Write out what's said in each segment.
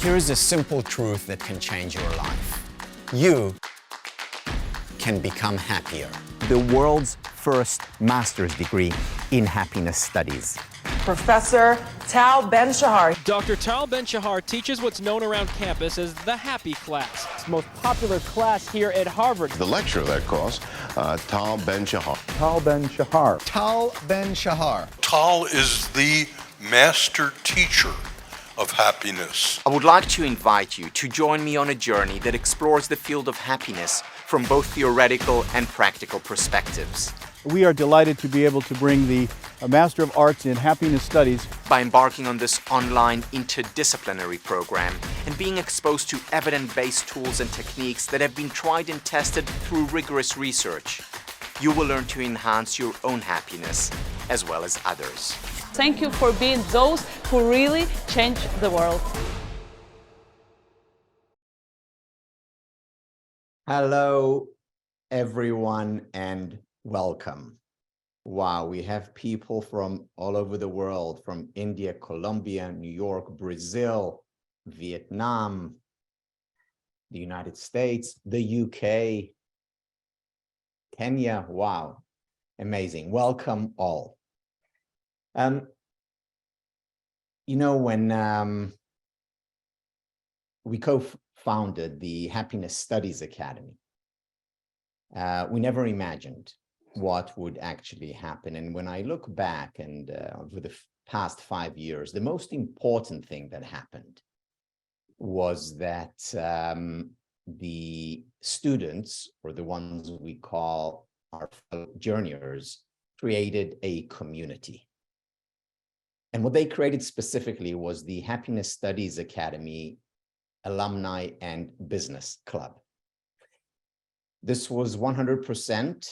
Here's a simple truth that can change your life. You can become happier. The world's first master's degree in happiness studies. Professor Tal Ben-Shahar. Dr. Tal Ben-Shahar teaches what's known around campus as the happy class. It's the most popular class here at Harvard. The lecturer of that course, Tal Ben-Shahar. Tal Ben-Shahar. Tal Ben-Shahar. Tal is the master teacher of happiness. I would like to invite you to join me on a journey that explores the field of happiness from both theoretical and practical perspectives. We are delighted to be able to bring the Master of Arts in Happiness Studies by embarking on this online interdisciplinary program and being exposed to evidence-based tools and techniques that have been tried and tested through rigorous research. You will learn to enhance your own happiness as well as others. Thank you for being those who really change the world. Hello, everyone, and welcome. Wow, we have people from all over the world, from India, Colombia, New York, Brazil, Vietnam, the United States, the UK, Kenya. Wow, amazing. Welcome all. When we co-founded the Happiness Studies Academy, we never imagined what would actually happen. And when I look back and over the past 5 years, the most important thing that happened was that the students, or the ones we call our fellow journeyers, created a community. And what they created specifically was the Happiness Studies Academy Alumni and Business Club. This was 100%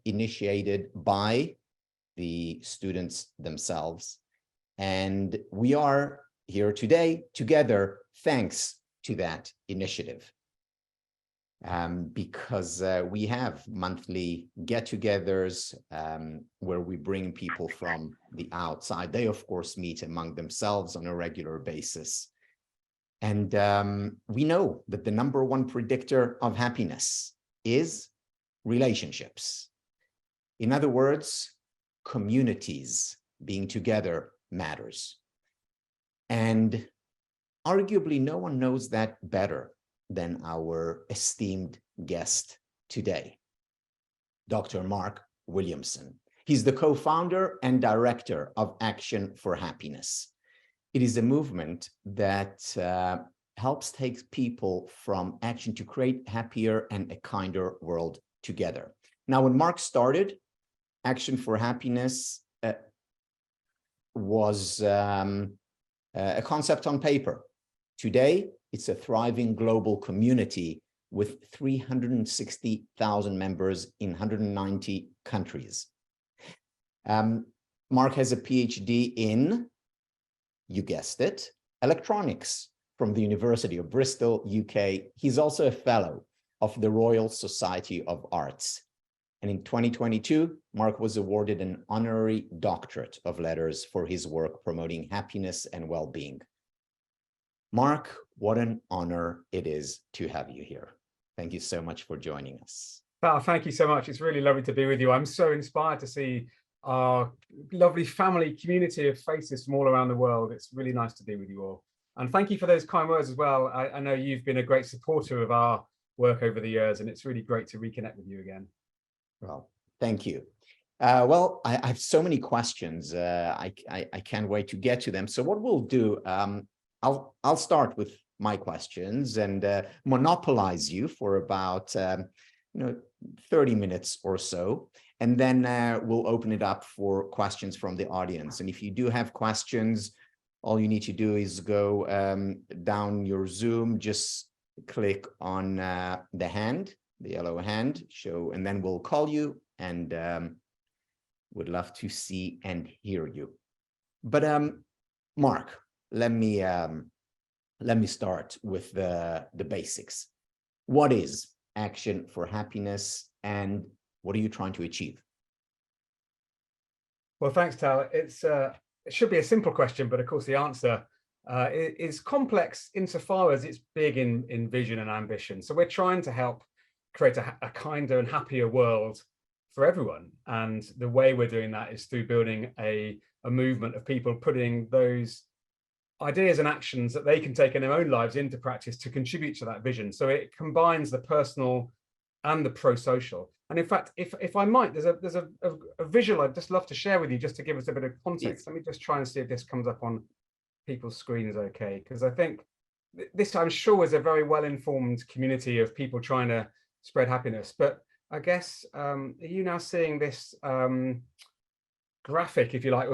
initiated by the students themselves. And we are here today together thanks to that initiative. Because we have monthly get-togethers where we bring people from the outside. They, of course, meet among themselves on a regular basis. And we know that the number one predictor of happiness is relationships. In other words, communities being together matters. And arguably, no one knows that better than our esteemed guest today, Dr. Mark Williamson. He's the co-founder and director of Action for Happiness. It is a movement that helps take people from action to create happier and a kinder world together. Now, when Mark started, Action for Happiness was a concept on paper. Today, it's a thriving global community with 360,000 members in 190 countries. Mark has a PhD in, you guessed it, electronics from the University of Bristol, UK. He's also a fellow of the Royal Society of Arts. And in 2022, Mark was awarded an honorary doctorate of letters for his work promoting happiness and well-being. Mark, what an honor it is to have you here. Thank you so much for joining us. Thank you so much. It's really lovely to be with you. I'm so inspired to see our lovely family community of faces from all around the world. It's really nice to be with you all. And thank you for those kind words as well. I know you've been a great supporter of our work over the years, and it's really great to reconnect with you again. Well, thank you. Well, I have so many questions. I can't wait to get to them. So what we'll do, I'll start with my questions and monopolize you for about 30 minutes or so, and then we'll open it up for questions from the audience. And if you do have questions, all you need to do is go down your Zoom, just click on the hand, the yellow hand, and then we'll call you, and would love to see and hear you. But Mark, let me start with the basics. What is Action for Happiness, and what are you trying to achieve? Well, thanks, Tal. It should be a simple question, but of course the answer is complex insofar as it's big in vision and ambition. So we're trying to help create a kinder and happier world for everyone. And the way we're doing that is through building a movement of people putting those ideas and actions that they can take in their own lives into practice to contribute to that vision. So it combines the personal and the pro-social. And in fact, if I might, there's a visual I'd just love to share with you, just to give us a bit of context. Let me just try and see if this comes up on people's screens okay, because I think this, I'm sure, is a very well-informed community of people trying to spread happiness. But I guess, are you now seeing this graphic, if you like,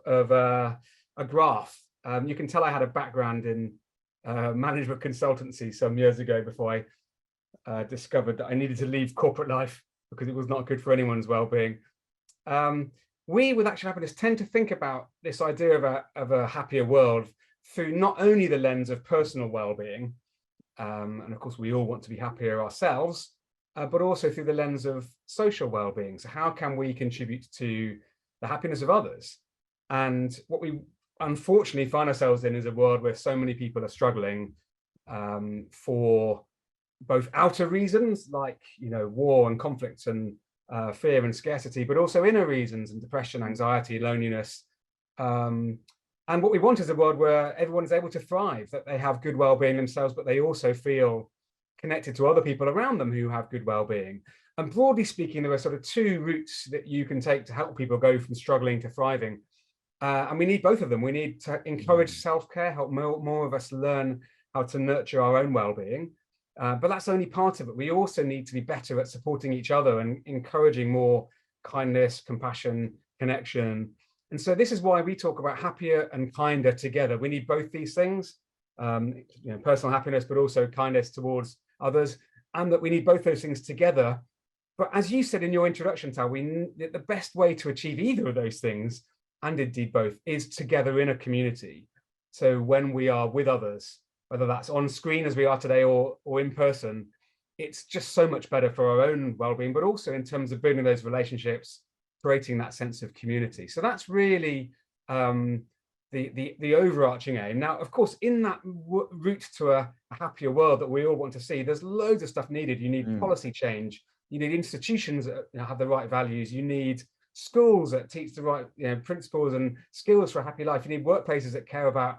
of a graph? You can tell I had a background in management consultancy some years ago before I discovered that I needed to leave corporate life because it was not good for anyone's well-being. We with Action Happiness tend to think about this idea of a happier world through not only the lens of personal well-being, and of course we all want to be happier ourselves, but also through the lens of social well-being. So how can we contribute to the happiness of others? And what we unfortunately find ourselves in is a world where so many people are struggling for both outer reasons, like, you know, war and conflicts and fear and scarcity, but also inner reasons and depression, anxiety, loneliness. And what we want is a world where everyone is able to thrive, that they have good well-being themselves, but they also feel connected to other people around them who have good well-being. And broadly speaking, there are sort of two routes that you can take to help people go from struggling to thriving. And we need both of them. We need to encourage self-care, help more of us learn how to nurture our own well-being. But that's only part of it. We also need to be better at supporting each other and encouraging more kindness, compassion, connection. And so this is why we talk about happier and kinder together. We need both these things, you know, personal happiness, but also kindness towards others, and that we need both those things together. But as you said in your introduction, Tal, the best way to achieve either of those things, and indeed both, is together in a community. So when we are with others, whether that's on screen as we are today or in person, it's just so much better for our own well-being, but also in terms of building those relationships, creating that sense of community. So that's really the overarching aim. Now, of course, in that route to a happier world that we all want to see, there's loads of stuff needed. You need policy change. You need institutions that have the right values. You need schools that teach the right principles and skills for a happy life. You need workplaces that care about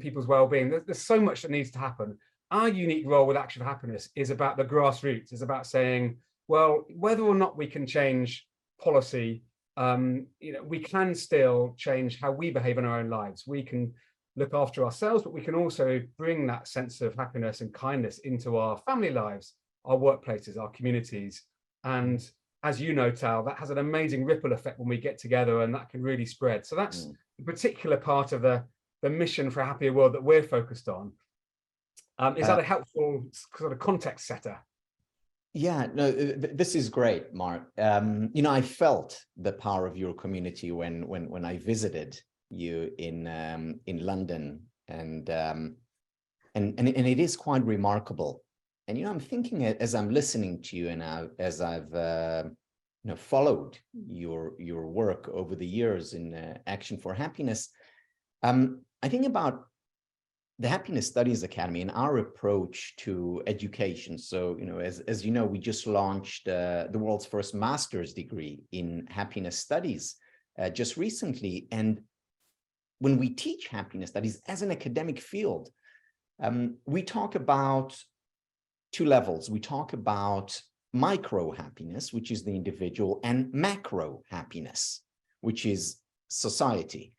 people's well-being. There's so much that needs to happen. Our unique role with Action for Happiness is about the grassroots. It's about saying, well, whether or not we can change policy, we can still change how we behave in our own lives. We can look after ourselves, but we can also bring that sense of happiness and kindness into our family lives, our workplaces, our communities. And as you know, Tal, that has an amazing ripple effect when we get together, and that can really spread. So that's a particular part of the mission for a happier world that we're focused on. Is that a helpful sort of context setter? Yeah, no, this is great, Mark. I felt the power of your community when I visited you in London, and it is quite remarkable. And I'm thinking as I'm listening to you, and as I've followed your work over the years in Action for Happiness, I think about the Happiness Studies Academy and our approach to education. So, as you know, we just launched the world's first master's degree in happiness studies just recently. And when we teach happiness studies as an academic field, we talk about two levels. We talk about micro happiness, which is the individual, and macro happiness, which is society.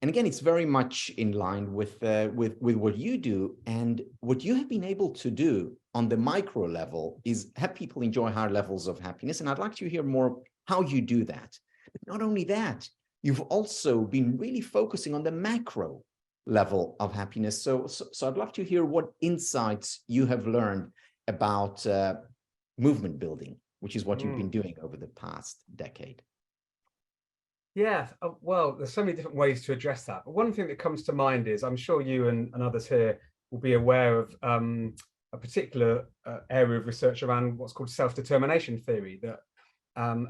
And again, it's very much in line with what you do. And what you have been able to do on the micro level is help people enjoy higher levels of happiness. And I'd like to hear more how you do that. But not only that, you've also been really focusing on the macro level of happiness. So I'd love to hear what insights you have learned about movement building, which is what you've been doing over the past decade. Yeah, well, there's so many different ways to address that. But one thing that comes to mind is, I'm sure you and others here will be aware of a particular area of research around what's called self-determination theory, that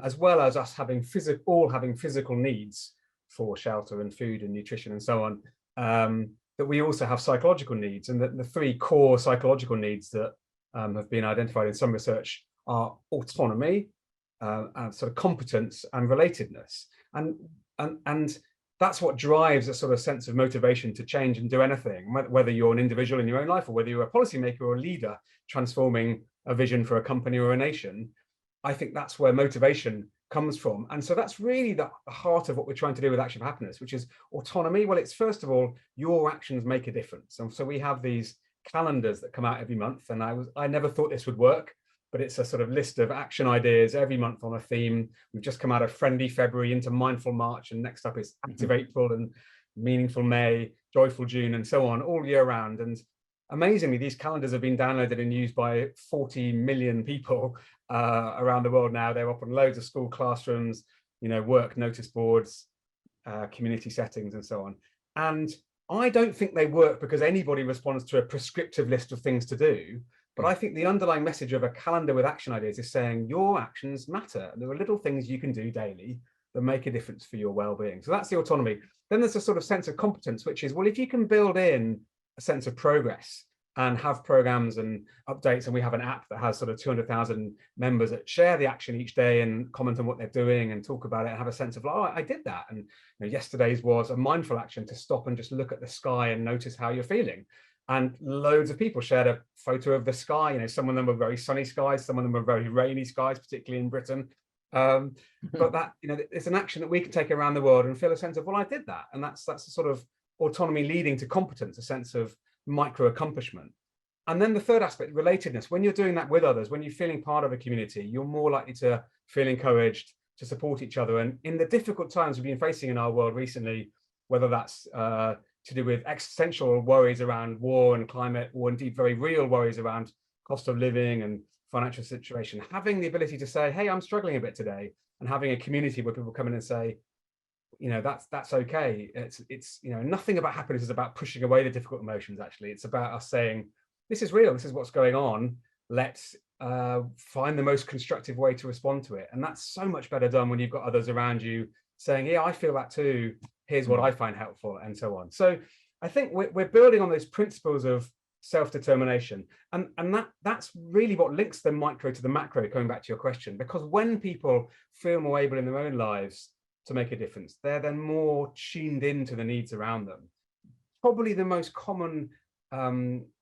as well as us having physical needs, for shelter and food and nutrition and so on, that we also have psychological needs, and that the 3 core psychological needs that have been identified in some research are autonomy, and sort of competence and relatedness. And that's what drives a sort of sense of motivation to change and do anything, whether you're an individual in your own life or whether you're a policymaker or a leader transforming a vision for a company or a nation. I think that's where motivation comes from. And so that's really the heart of what we're trying to do with Action for Happiness, which is autonomy. Well, it's first of all, your actions make a difference. And so we have these calendars that come out every month. And I never thought this would work, but it's a sort of list of action ideas every month on a theme. We've just come out of Friendly February into Mindful March, and next up is Active April and Meaningful May, Joyful June, and so on, all year round. And amazingly, these calendars have been downloaded and used by 40 million people around the world now. They're up on loads of school classrooms, work notice boards, community settings, and so on. And I don't think they work because anybody responds to a prescriptive list of things to do. But I think the underlying message of a calendar with action ideas is saying your actions matter. There are little things you can do daily that make a difference for your well-being. So that's the autonomy. Then there's a sort of sense of competence, which is, well, if you can build in a sense of progress and have programs and updates, and we have an app that has sort of 200,000 members that share the action each day and comment on what they're doing and talk about it and have a sense of, oh, I did that. And yesterday's was a mindful action to stop and just look at the sky and notice how you're feeling. And loads of people shared a photo of the sky. Some of them were very sunny skies, some of them were very rainy skies, particularly in Britain. But that, it's an action that we can take around the world and feel a sense of, well, I did that. And that's a sort of autonomy leading to competence, a sense of micro accomplishment. And then the third aspect, relatedness. When you're doing that with others, when you're feeling part of a community, you're more likely to feel encouraged to support each other. And in the difficult times we've been facing in our world recently, whether that's to do with existential worries around war and climate, or indeed very real worries around cost of living and financial situation, having the ability to say, hey, I'm struggling a bit today, and having a community where people come in and say, that's okay. It's nothing about happiness is about pushing away the difficult emotions. Actually, it's about us saying, this is real, this is what's going on, let's find the most constructive way to respond to it. And that's so much better done when you've got others around you saying, yeah, I feel that too, here's what I find helpful, and so on. So I think we're building on those principles of self-determination, and that's really what links the micro to the macro, coming back to your question, because when people feel more able in their own lives to make a difference, they're then more tuned into the needs around them. Probably the most common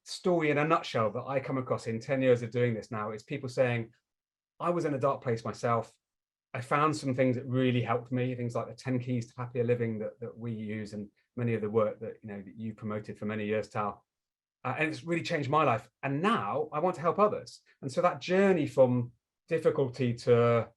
story in a nutshell that I come across in 10 years of doing this now is people saying, I was in a dark place myself, I found some things that really helped me, things like the 10 keys to happier living that we use, and many of the work that that you promoted for many years, Tal, and it's really changed my life. And now I want to help others. And so that journey from difficulty to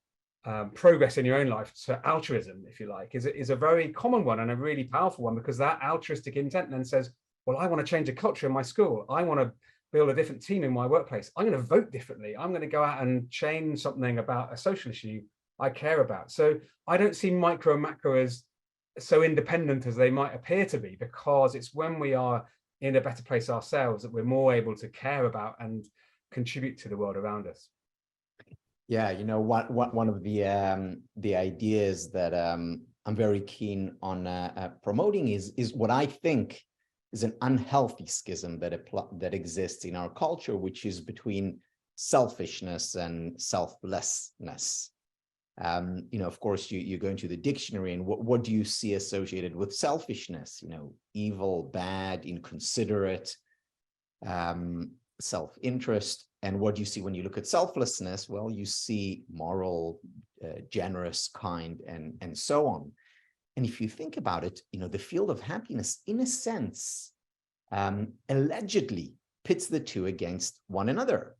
progress in your own life to altruism, if you like, is a very common one and a really powerful one, because that altruistic intent then says, well, I want to change a culture in my school, I want to build a different team in my workplace, I'm going to vote differently, I'm going to go out and change something about a social issue I care about. So I don't see micro and macro as so independent as they might appear to be, because it's when we are in a better place ourselves that we're more able to care about and contribute to the world around us. Yeah, one of the ideas that I'm very keen on promoting is what I think is an unhealthy schism that exists in our culture, which is between selfishness and selflessness. Of course, you go into the dictionary, and what do you see associated with selfishness? Evil, bad, inconsiderate, self-interest. And what do you see when you look at selflessness? Well, you see moral, generous, kind, and so on. And if you think about it, the field of happiness, in a sense, allegedly pits the two against one another.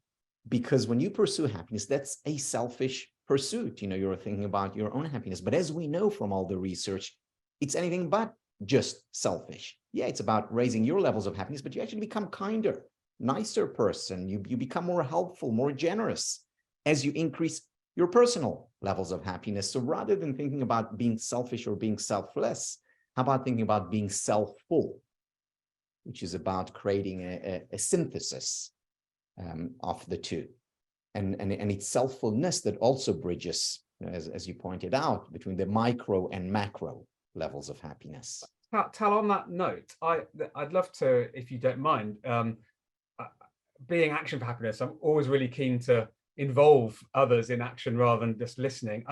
Because when you pursue happiness, that's a selfish pursuit. You're thinking about your own happiness. But as we know from all the research, it's anything but just selfish. Yeah, it's about raising your levels of happiness, but you actually become kinder, nicer person. You become more helpful, more generous as you increase your personal levels of happiness. So rather than thinking about being selfish or being selfless, how about thinking about being self-full, which is about creating a synthesis of the two. And it's self-fullness that also bridges, as you pointed out, between the micro and macro levels of happiness. Tal, on that note, I'd love to, if you don't mind, being Action for Happiness, I'm always really keen to involve others in action rather than just listening.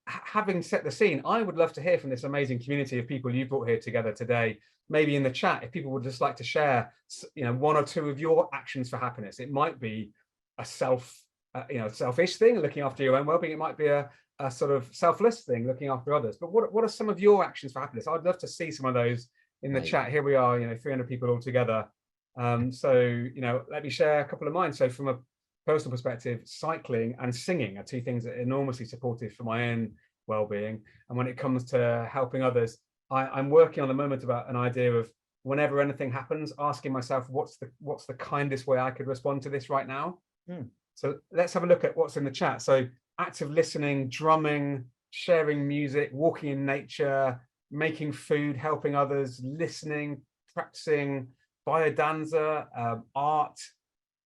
Having set the scene, I would love to hear from this amazing community of people you brought here together today, maybe in the chat, if people would just like to share, one or two of your actions for happiness. It might be a selfish thing, looking after your own well-being. It might be a sort of selfless thing, looking after others. But what are some of your actions for happiness? I'd love to see some of those in the chat. Here we are, 300 people all together. So, let me share a couple of mine. So from a personal perspective, cycling and singing are two things that are enormously supportive for my own well-being. And when it comes to helping others, I'm working on the moment about an idea of whenever anything happens, asking myself, what's the kindest way I could respond to this right now? So let's have a look at what's in the chat. So active listening, drumming, sharing music, walking in nature, making food, helping others, listening, practicing, biodanza, art,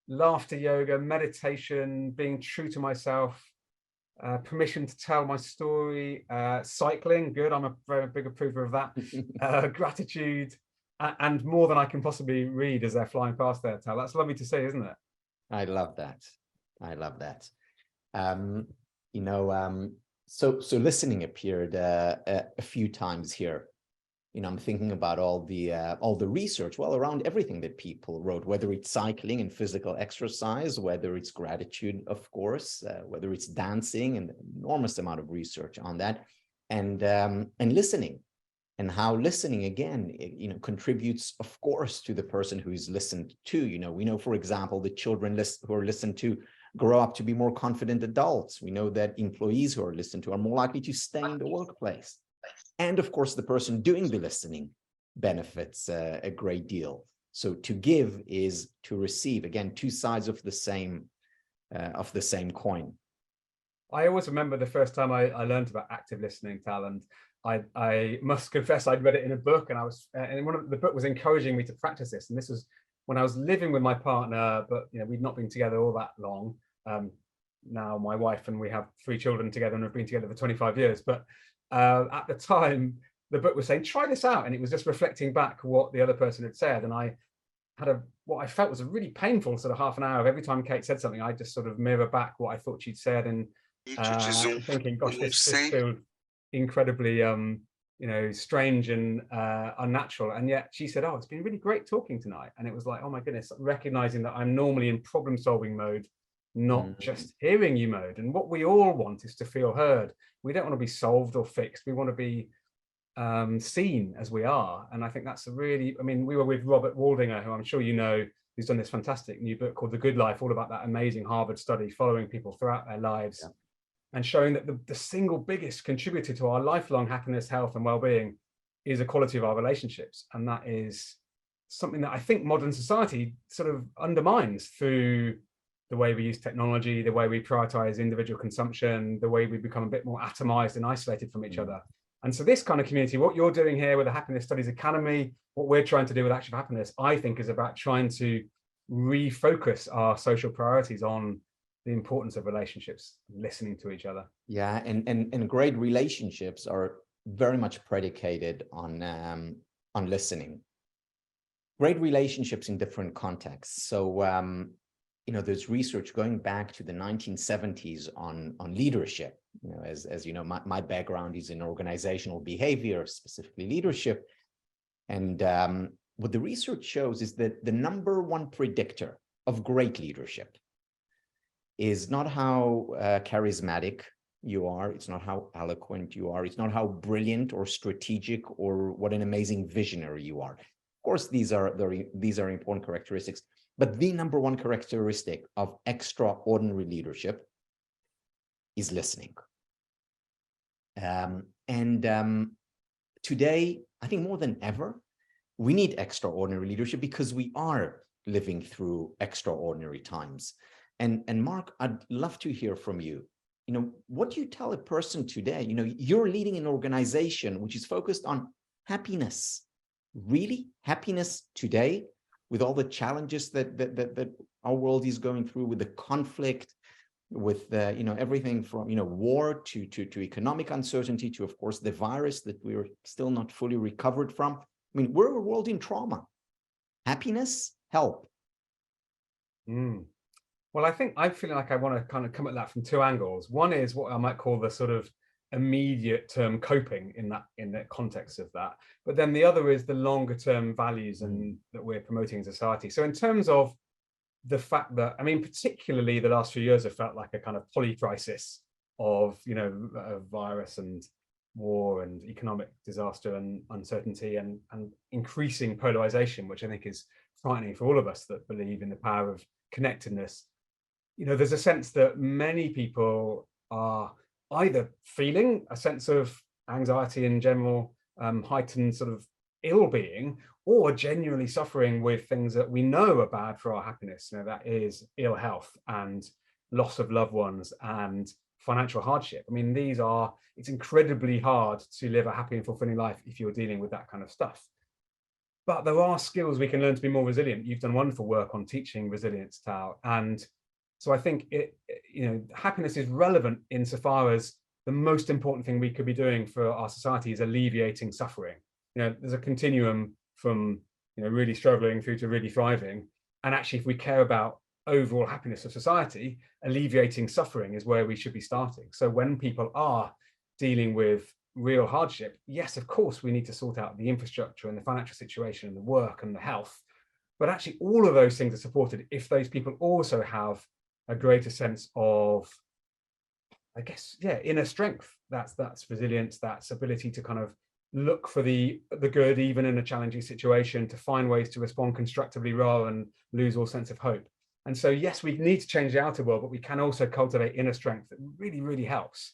laughter yoga, meditation, being true to myself, permission to tell my story, cycling, good, I'm a very big approver of that, gratitude, and more than I can possibly read as they're flying past there, Tal. That's lovely to see, isn't it? I love that. I love that. So listening appeared a few times here. I'm thinking about all the research, around everything that people wrote, whether it's cycling and physical exercise, whether it's gratitude, of course, whether it's dancing, and enormous amount of research on that, and listening, and how listening again, contributes, of course, to the person who is listened to. We know, for example, the children who are listened to grow up to be more confident adults. We know that employees who are listened to are more likely to stay in the workplace. And of course, the person doing the listening benefits a great deal. So to give is to receive. Again, two sides of the same coin. I always remember the first time I learned about active listening, Tal, and I must confess I'd read it in a book, and the book was encouraging me to practice this. And this was when I was living with my partner, but we'd not been together all that long. Now my wife and we have 3 children together and have been together for 25 years. But at the time, the book was saying, try this out. And it was just reflecting back what the other person had said. And I had what I felt was a really painful sort of half an hour of every time Kate said something, I just sort of mirror back what I thought she'd said. And thinking, gosh, this feels incredibly, strange and unnatural. And yet she said, oh, it's been really great talking tonight. And it was like, oh my goodness, recognizing that I'm normally in problem solving mode, not just hearing you mode. And what we all want is to feel heard. We don't want to be solved or fixed. We want to be seen as we are. And I think that's we were with Robert Waldinger, who I'm sure you know, who's done this fantastic new book called The Good Life, all about that amazing Harvard study following people throughout their lives. Yeah. And showing that the single biggest contributor to our lifelong happiness, health, and well-being is the quality of our relationships. And that is something that I think modern society sort of undermines through the way we use technology, the way we prioritize individual consumption, the way we become a bit more atomized and isolated from each other. And so this kind of community, what you're doing here with the Happiness Studies Academy, what we're trying to do with Action for Happiness, I think is about trying to refocus our social priorities on the importance of relationships, listening to each other. Yeah, and great relationships are very much predicated on listening. Great relationships in different contexts. So there's research going back to the 1970s on leadership. As you know, my background is in organizational behavior, specifically leadership. And what the research shows is that the number one predictor of great leadership is not how charismatic you are. It's not how eloquent you are. It's not how brilliant or strategic or what an amazing visionary you are. Of course, these are important characteristics. But the number one characteristic of extraordinary leadership is listening. Today, I think more than ever, we need extraordinary leadership because we are living through extraordinary times. And Mark, I'd love to hear from you. What do you tell a person today? You're leading an organization which is focused on happiness. Really? Happiness today, with all the challenges that our world is going through, with the conflict, with everything from war to economic uncertainty to, of course, the virus that we're still not fully recovered from. I mean, we're a world in trauma. Happiness, help. Well, I feel like I want to kind of come at that from two angles. One is what I might call the sort of immediate term coping in the context of that, but then the other is the longer term values and that we're promoting in society. So in terms of the fact that, I mean, particularly the last few years have felt like a kind of polycrisis of a virus and war and economic disaster and uncertainty and increasing polarization, which I think is frightening for all of us that believe in the power of connectedness. There's a sense that many people are either feeling a sense of anxiety in general, heightened sort of ill-being, or genuinely suffering with things that we know are bad for our happiness. That is ill health and loss of loved ones and financial hardship. I mean, it's incredibly hard to live a happy and fulfilling life if you're dealing with that kind of stuff. But there are skills we can learn to be more resilient. You've done wonderful work on teaching resilience, Tao. And so I think happiness is relevant insofar as the most important thing we could be doing for our society is alleviating suffering. There's a continuum from really struggling through to really thriving. And actually, if we care about overall happiness of society, alleviating suffering is where we should be starting. So when people are dealing with real hardship, yes, of course, we need to sort out the infrastructure and the financial situation and the work and the health. But actually, all of those things are supported if those people also have a greater sense of, I guess, inner strength. That's resilience, that's ability to kind of look for the good even in a challenging situation, to find ways to respond constructively rather than lose all sense of hope. And so, yes, we need to change the outer world, but we can also cultivate inner strength that really, really helps.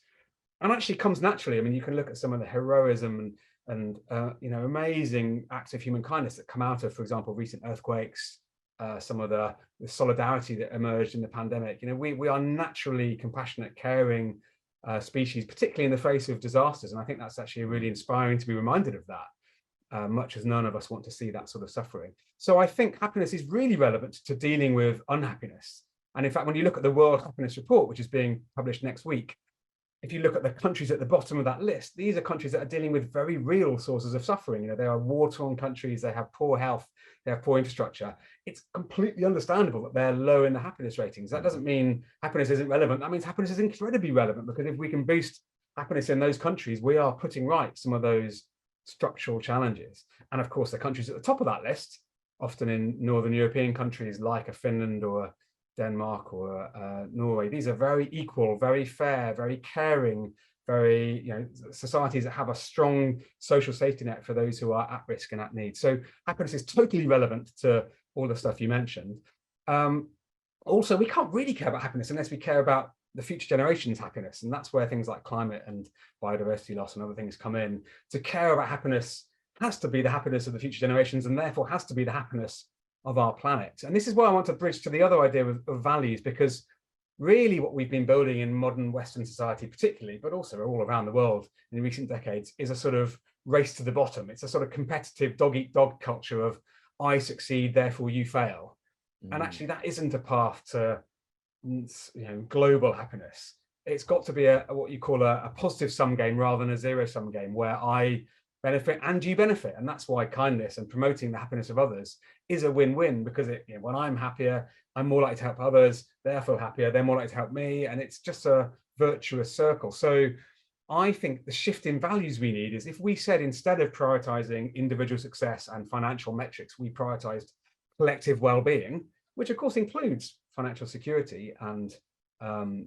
And actually comes naturally. I mean, you can look at some of the heroism and amazing acts of human kindness that come out of, for example, recent earthquakes, some of the solidarity that emerged in the pandemic. We are naturally compassionate, caring species, particularly in the face of disasters. And I think that's actually really inspiring to be reminded of that, much as none of us want to see that sort of suffering. So I think happiness is really relevant to dealing with unhappiness. And in fact, when you look at the World Happiness Report, which is being published next week, if you look at the countries at the bottom of that list, these are countries that are dealing with very real sources of suffering. They are war-torn countries, they have poor health, they have poor infrastructure. It's completely understandable that they're low in the happiness ratings. That doesn't mean happiness isn't relevant. That means happiness is incredibly relevant, because if we can boost happiness in those countries, we are putting right some of those structural challenges. And of course, the countries at the top of that list, often in Northern European countries like a Finland or a Denmark or Norway, these are very equal, very fair, very caring, very societies that have a strong social safety net for those who are at risk and at need. So happiness is totally relevant to all the stuff you mentioned. Also, we can't really care about happiness unless we care about the future generations' happiness, and that's where things like climate and biodiversity loss and other things come in. To care about happiness has to be the happiness of the future generations, and therefore has to be the happiness of our planet. And this is why I want to bridge to the other idea of values, because really what we've been building in modern Western society particularly, but also all around the world in recent decades, is a sort of race to the bottom. It's a sort of competitive dog-eat-dog culture of I succeed, therefore you fail. And actually that isn't a path to global happiness. It's got to be what you call a positive sum game rather than a zero sum game, where I benefit and you benefit. And that's why kindness and promoting the happiness of others is a win-win, because when I'm happier, I'm more likely to help others, they feel happier, they're more likely to help me, and it's just a virtuous circle. So I think the shift in values we need is if we said, instead of prioritizing individual success and financial metrics, we prioritized collective well-being, which of course includes financial security and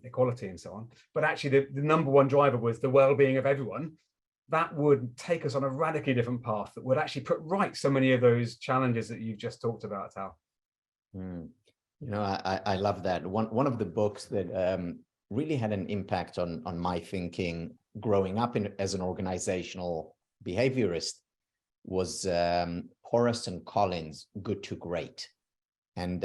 equality and so on, but actually the number one driver was the well-being of everyone. That would take us on a radically different path that would actually put right so many of those challenges that you've just talked about, Tal. I love that. One of the books that really had an impact on my thinking growing up as an organizational behaviorist was Horace and Collins' Good to Great. And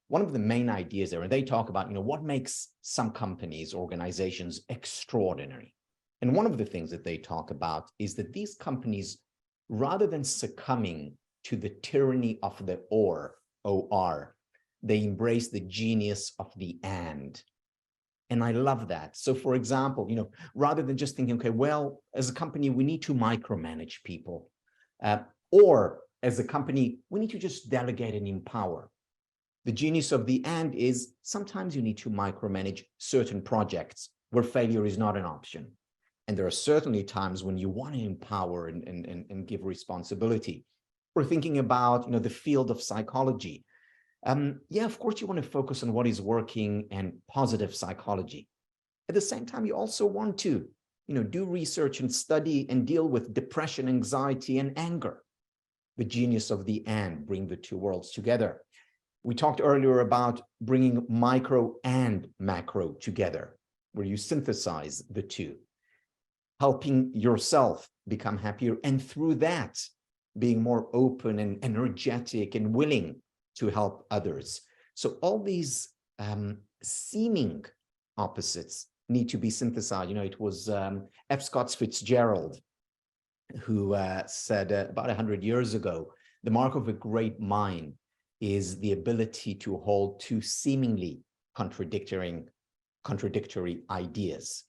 one of the main ideas there, and they talk about, what makes some companies, organizations extraordinary. And one of the things that they talk about is that these companies, rather than succumbing to the tyranny of the or, they embrace the genius of the and. And I love that. So for example, rather than just thinking, okay, well, as a company, we need to micromanage people, or as a company, we need to just delegate and empower. The genius of the and is sometimes you need to micromanage certain projects where failure is not an option. And there are certainly times when you want to empower and give responsibility. We're thinking about, the field of psychology. Yeah, of course, you want to focus on what is working and positive psychology. At the same time, you also want to, do research and study and deal with depression, anxiety, and anger. The genius of the and, bring the two worlds together. We talked earlier about bringing micro and macro together, where you synthesize the two, helping yourself become happier, and through that, being more open and energetic and willing to help others. So all these seeming opposites need to be synthesized. It was F. Scott Fitzgerald who said about 100 years ago, the mark of a great mind is the ability to hold two seemingly contradictory ideas.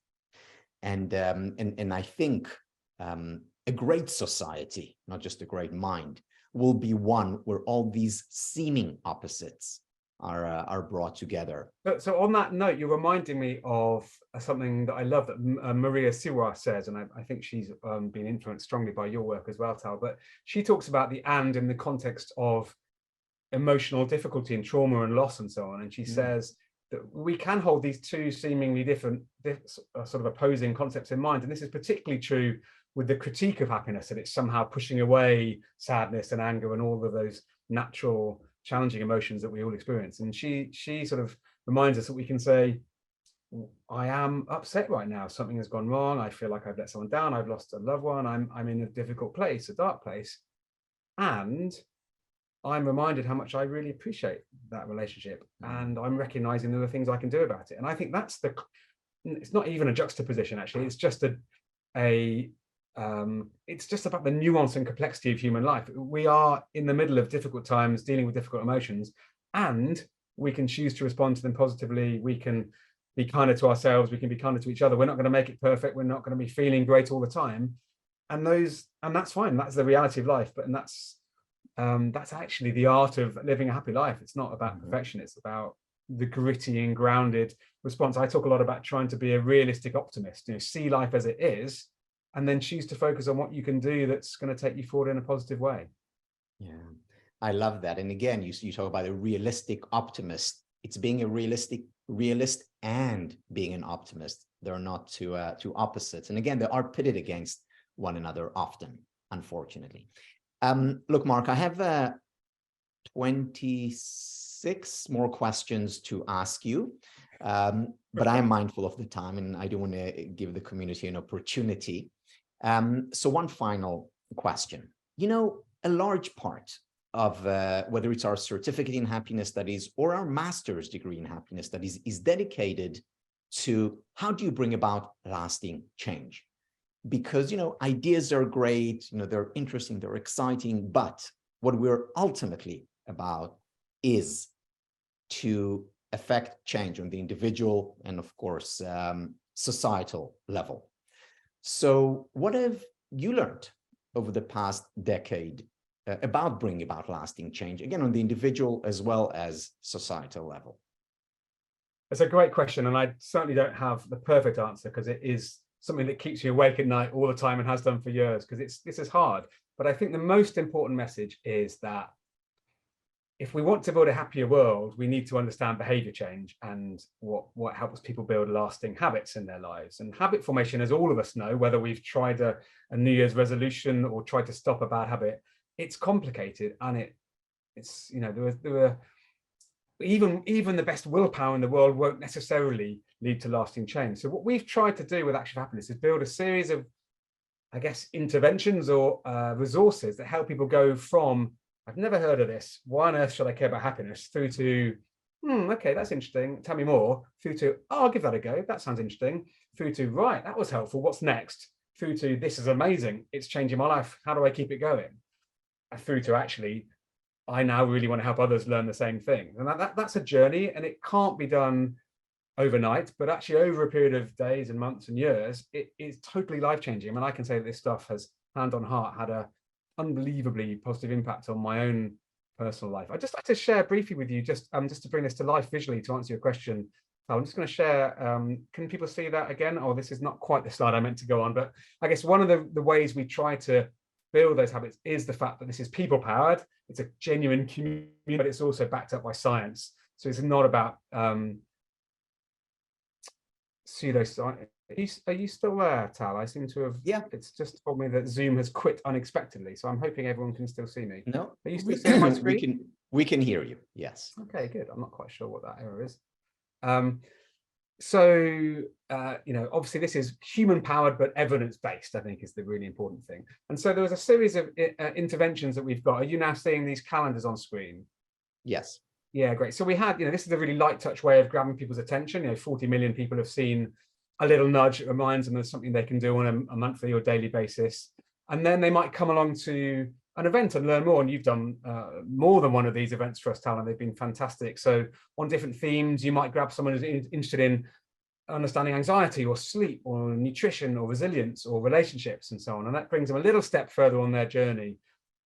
And I think a great society, not just a great mind, will be one where all these seeming opposites are brought together. So on that note, you're reminding me of something that I love that Maria Siwa says, and I think she's been influenced strongly by your work as well, Tal, but she talks about the and in the context of emotional difficulty and trauma and loss and so on. And she says that we can hold these two seemingly different sort of opposing concepts in mind. And this is particularly true with the critique of happiness, that it's somehow pushing away sadness and anger and all of those natural challenging emotions that we all experience. And she sort of reminds us that we can say, I am upset right now, something has gone wrong, I feel like I've let someone down, I've lost a loved one, I'm in a difficult place, a dark place, and I'm reminded how much I really appreciate that relationship, and I'm recognizing there are things I can do about it. And I think that's it's not even a juxtaposition, actually, it's just it's just about the nuance and complexity of human life. We are in the middle of difficult times, dealing with difficult emotions, and we can choose to respond to them positively. We can be kinder to ourselves. We can be kinder to each other. We're not going to make it perfect. We're not going to be feeling great all the time. And that's fine. That's the reality of life. But that's actually the art of living a happy life. It's not about perfection. It's about the gritty and grounded response. I talk a lot about trying to be a realistic optimist, see life as it is, and then choose to focus on what you can do that's going to take you forward in a positive way. Yeah, I love that. And again, you talk about a realistic optimist. It's being a realist and being an optimist. They're not two opposites. And again, they are pitted against one another often, unfortunately. Look, Mark, I have 26 more questions to ask you, but I am mindful of the time and I do want to give the community an opportunity. So one final question. A large part of whether it's our certificate in happiness studies or our master's degree in happiness studies is dedicated to how do you bring about lasting change? Because, ideas are great, they're interesting, they're exciting, but what we're ultimately about is to affect change on the individual and, of course, societal level. So what have you learned over the past decade about bringing about lasting change, again, on the individual as well as societal level? It's a great question, and I certainly don't have the perfect answer, because it is something that keeps you awake at night all the time and has done for years, because this is hard. But I think the most important message is that if we want to build a happier world, we need to understand behavior change and what helps people build lasting habits in their lives. And habit formation, as all of us know, whether we've tried a New Year's resolution or tried to stop a bad habit, it's complicated, and it's even the best willpower in the world won't necessarily lead to lasting change. So what we've tried to do with Action for Happiness is build a series of, I guess, interventions or resources that help people go from, I've never heard of this, why on earth should I care about happiness, through to, okay, that's interesting, tell me more, through to, oh, I'll give that a go, that sounds interesting, through to, right, that was helpful, what's next, through to, this is amazing, it's changing my life, how do I keep it going, through to, actually, I now really want to help others learn the same thing. And that's a journey, and it can't be done overnight, but actually over a period of days and months and years, it is totally life-changing. I mean, I can say that this stuff has, hand on heart, had a unbelievably positive impact on my own personal life. I'd just like to share briefly with you, just to bring this to life visually, to answer your question. I'm just going to share, can people see that again? Oh, this is not quite the slide I meant to go on, but I guess one of the ways we try to build those habits is the fact that this is people powered. It's a genuine community, but it's also backed up by science. So it's not about pseudoscience. Are you still there, Tal? I seem to have. Yeah. It's just told me that Zoom has quit unexpectedly, so I'm hoping everyone can still see me. No. Are you still seeing my screen? We can hear you. Yes. Okay, good. I'm not quite sure what that error is. Obviously this is human powered, but evidence based, I think, is the really important thing. And so there was a series of interventions that we've got. Are you now seeing these calendars on screen? Yes. Yeah, great. So we had, this is a really light touch way of grabbing people's attention. 40 million people have seen a little nudge. It reminds them of something they can do on a monthly or daily basis. And then they might come along to an event and learn more. And you've done more than one of these events for us, Tal, and they've been fantastic. So on different themes, you might grab someone who's interested in understanding anxiety or sleep or nutrition or resilience or relationships and so on. And that brings them a little step further on their journey.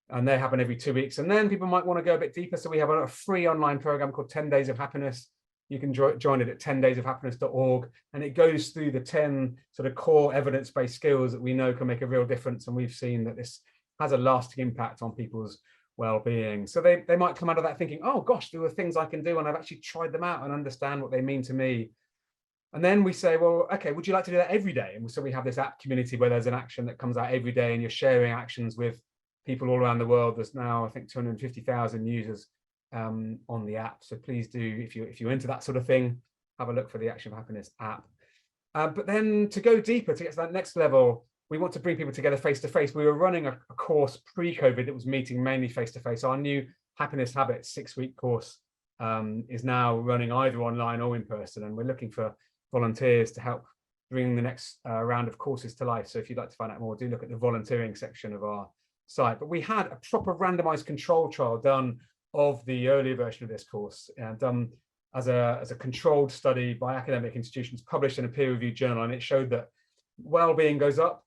And they happen every 2 weeks. And then people might want to go a bit deeper. So we have a free online program called 10 Days of Happiness. You can join it at 10daysofhappiness.org. And it goes through the 10 sort of core evidence-based skills that we know can make a real difference. And we've seen that this has a lasting impact on people's well-being. So they might come out of that thinking, oh gosh, there are things I can do, and I've actually tried them out and understand what they mean to me. And then we say, well, okay, would you like to do that every day? And so we have this app community where there's an action that comes out every day, and you're sharing actions with people all around the world. There's now, I think, 250,000 users on the app. So please do, if you're into that sort of thing, have a look for the Action of Happiness app. But then to go deeper, to get to that next level, we want to bring people together face-to-face. We were running a course pre-COVID that was meeting mainly face-to-face. Our new Happiness Habits 6-week course is now running either online or in person. And we're looking for volunteers to help bring the next round of courses to life. So if you'd like to find out more, do look at the volunteering section of our site. But we had a proper randomized control trial done of the earlier version of this course, done as a controlled study by academic institutions, published in a peer-reviewed journal. And it showed that well-being goes up,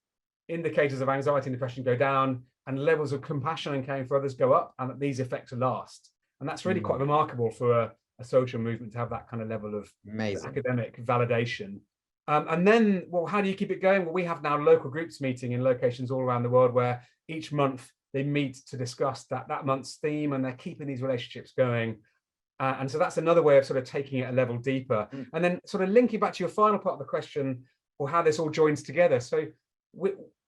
indicators of anxiety and depression go down, and levels of compassion and caring for others go up, and that these effects last. And that's really quite remarkable for a social movement to have that kind of level of academic validation. And then, well, how do you keep it going? Well, we have now local groups meeting in locations all around the world where each month they meet to discuss that month's theme, and they're keeping these relationships going. And so that's another way of sort of taking it a level deeper. And then sort of linking back to your final part of the question, or how this all joins together. So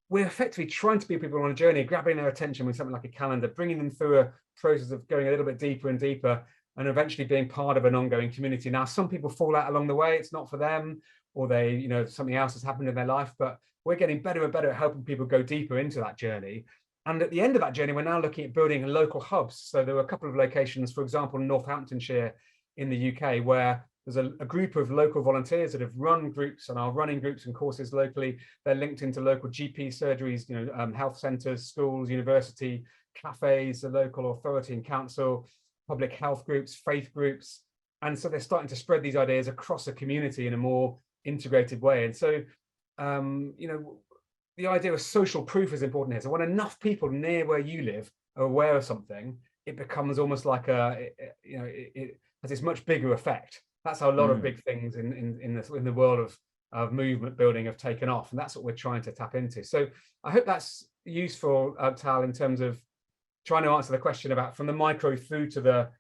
we're effectively trying to be people on a journey, grabbing their attention with something like a calendar, bringing them through a process of going a little bit deeper and deeper, and eventually being part of an ongoing community. Now, some people fall out along the way. It's not for them, or they, something else has happened in their life, but we're getting better and better at helping people go deeper into that journey. And at the end of that journey, we're now looking at building local hubs. So there were a couple of locations, for example, Northamptonshire in the UK, where there's a group of local volunteers that have run groups and are running groups and courses locally. They're linked into local GP surgeries, health centres, schools, university, cafes, the local authority and council, public health groups, faith groups. And so they're starting to spread these ideas across the community in a more integrated way. And so, the idea of social proof is important here. So when enough people near where you live are aware of something, it becomes almost like it has this much bigger effect. That's how a lot of big things in the world of movement building have taken off, and that's what we're trying to tap into. So I hope that's useful, Tal, in terms of trying to answer the question about from the micro through to the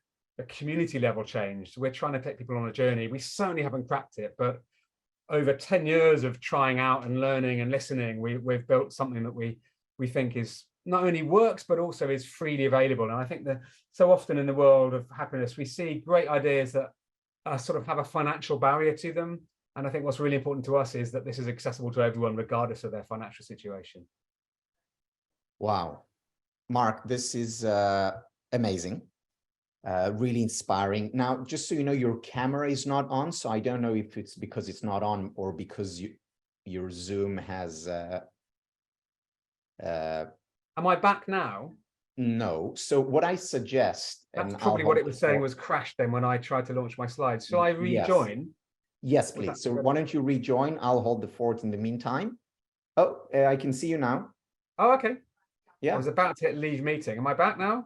community level change. We're trying to take people on a journey. We certainly haven't cracked it, but over 10 years of trying out and learning and listening, we've built something that we think is not only works, but also is freely available. And I think that so often in the world of happiness, we see great ideas that sort of have a financial barrier to them. And I think what's really important to us is that this is accessible to everyone, regardless of their financial situation. Wow. Mark, this is amazing. Really inspiring. Now, just so you know, your camera is not on, so I don't know if it's because it's not on or because your Zoom has... Am I back now? No. So what I suggest... That's probably what it was saying was crashed then when I tried to launch my slides. Shall I rejoin? Yes, please. So why don't you rejoin? I'll hold the fort in the meantime. Oh, I can see you now. Oh, okay. Yeah. I was about to hit leave meeting. Am I back now?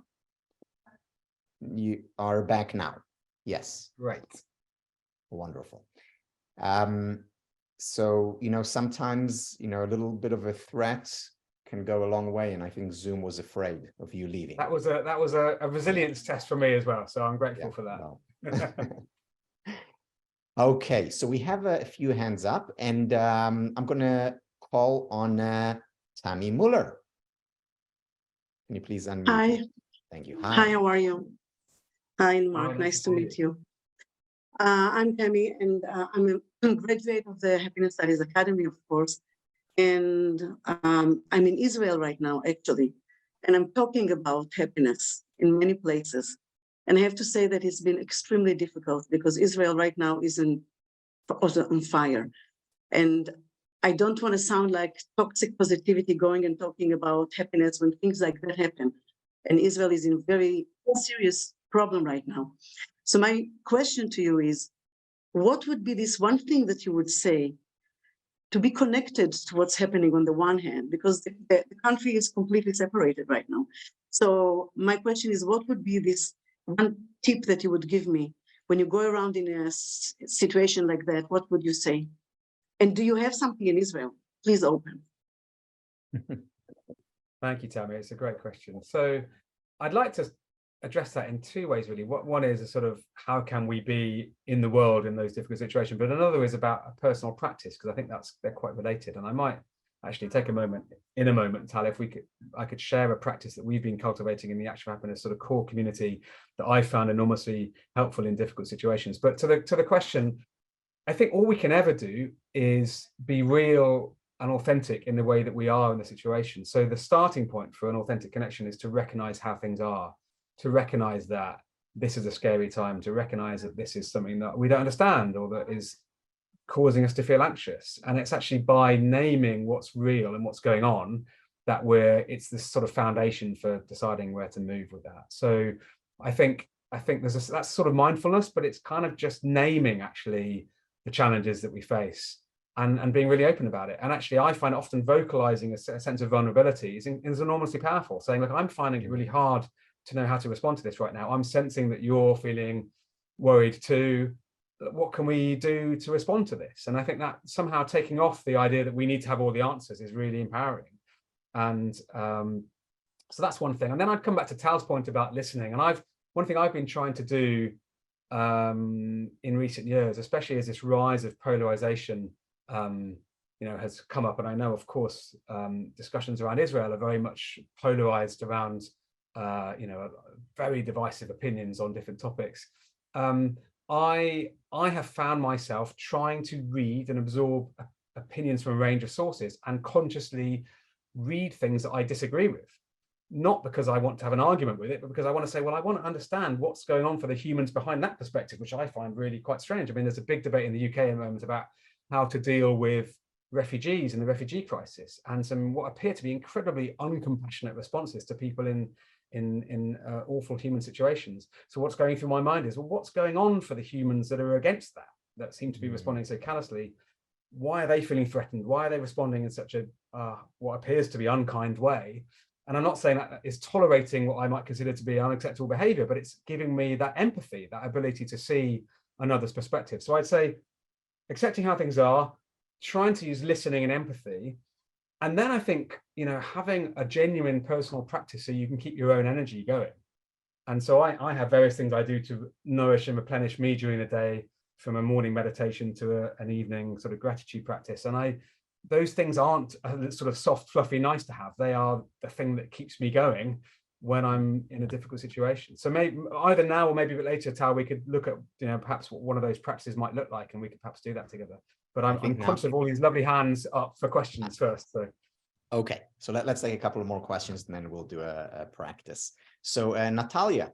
You are back now. Yes. Great. Wonderful. So, sometimes, a little bit of a threat can go a long way. And I think Zoom was afraid of you leaving. That was a resilience test for me as well. So I'm grateful for that. Well. Okay, so we have a few hands up, and I'm going to call on Tammy Muller. Can you please unmute? Hi. Me? Thank you. Hi, how are you? Hi, Mark. Nice to meet you. I'm Tammy, and I'm a graduate of the Happiness Studies Academy, of course. And I'm in Israel right now, actually. And I'm talking about happiness in many places. And I have to say that it's been extremely difficult because Israel right now is also on fire. And I don't want to sound like toxic positivity going and talking about happiness when things like that happen. And Israel is in a very serious problem right now. So my question to you is, what would be this one thing that you would say to be connected to what's happening on the one hand, because the country is completely separated right now. So my question is, what would be this one tip that you would give me when you go around in a situation like that? What would you say? And do you have something in Israel? Please open. Thank you, Tammy. It's a great question. So I'd like to address that in two ways, really. One is a sort of how can we be in the world in those difficult situations, but another is about a personal practice, because I think they're quite related. And I might actually take a moment, Tal, if I could share a practice that we've been cultivating in the Action for Happiness sort of core community that I found enormously helpful in difficult situations. But to the question, I think all we can ever do is be real and authentic in the way that we are in the situation. So the starting point for an authentic connection is to recognize how things are, to recognize that this is a scary time, to recognize that this is something that we don't understand or that is causing us to feel anxious. And it's actually by naming what's real and what's going on that it's this sort of foundation for deciding where to move with that. So I think that's sort of mindfulness, but it's kind of just naming actually the challenges that we face and being really open about it. And actually, I find often vocalizing a sense of vulnerability is enormously powerful, saying, look, I'm finding it really hard to know how to respond to this right now. I'm sensing that you're feeling worried too. What can we do to respond to this? And I think that somehow taking off the idea that we need to have all the answers is really empowering. And so that's one thing. And then I'd come back to Tal's point about listening. And one thing I've been trying to do in recent years, especially as this rise of polarization has come up. And I know, of course, discussions around Israel are very much polarized around very divisive opinions on different topics. I have found myself trying to read and absorb opinions from a range of sources and consciously read things that I disagree with, not because I want to have an argument with it, but because I want to say, well, I want to understand what's going on for the humans behind that perspective, which I find really quite strange. I mean, there's a big debate in the UK at the moment about how to deal with refugees and the refugee crisis, and some what appear to be incredibly uncompassionate responses to people in awful human situations. So what's going through my mind is, well, what's going on for the humans that are against that seem to be responding so callously? Why are they feeling threatened? Why are they responding in such a what appears to be unkind way? And I'm not saying that is tolerating what I might consider to be unacceptable behavior, but it's giving me that empathy, that ability to see another's perspective. So I'd say accepting how things are, trying to use listening and empathy. And then I think, having a genuine personal practice so you can keep your own energy going. And so I have various things I do to nourish and replenish me during the day, from a morning meditation to an evening sort of gratitude practice. And those things aren't a sort of soft, fluffy, nice to have. They are the thing that keeps me going when I'm in a difficult situation. So maybe either now or maybe a bit later, Tal, we could look at, perhaps what one of those practices might look like, and we could perhaps do that together. But I'm conscious of all these lovely hands up for questions first. So. Okay, so let's take a couple of more questions and then we'll do a practice. So Natalia.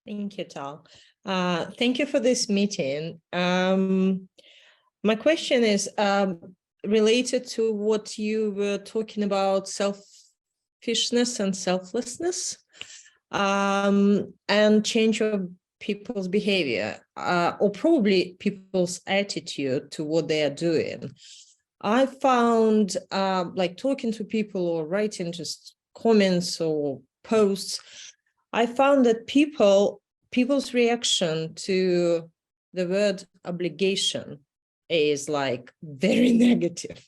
Thank you, Tal. Thank you for this meeting. My question is related to what you were talking about, selfishness and selflessness, and change of people's behavior or probably people's attitude to what they are doing. I found like talking to people or writing just comments or posts, I found that people's reaction to the word obligation is like very negative.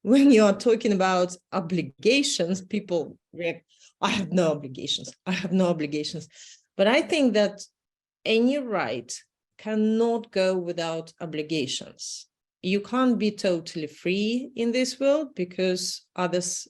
When you are talking about obligations, people react, I have no obligations. I have no obligations. But I think that any right cannot go without obligations. You can't be totally free in this world because others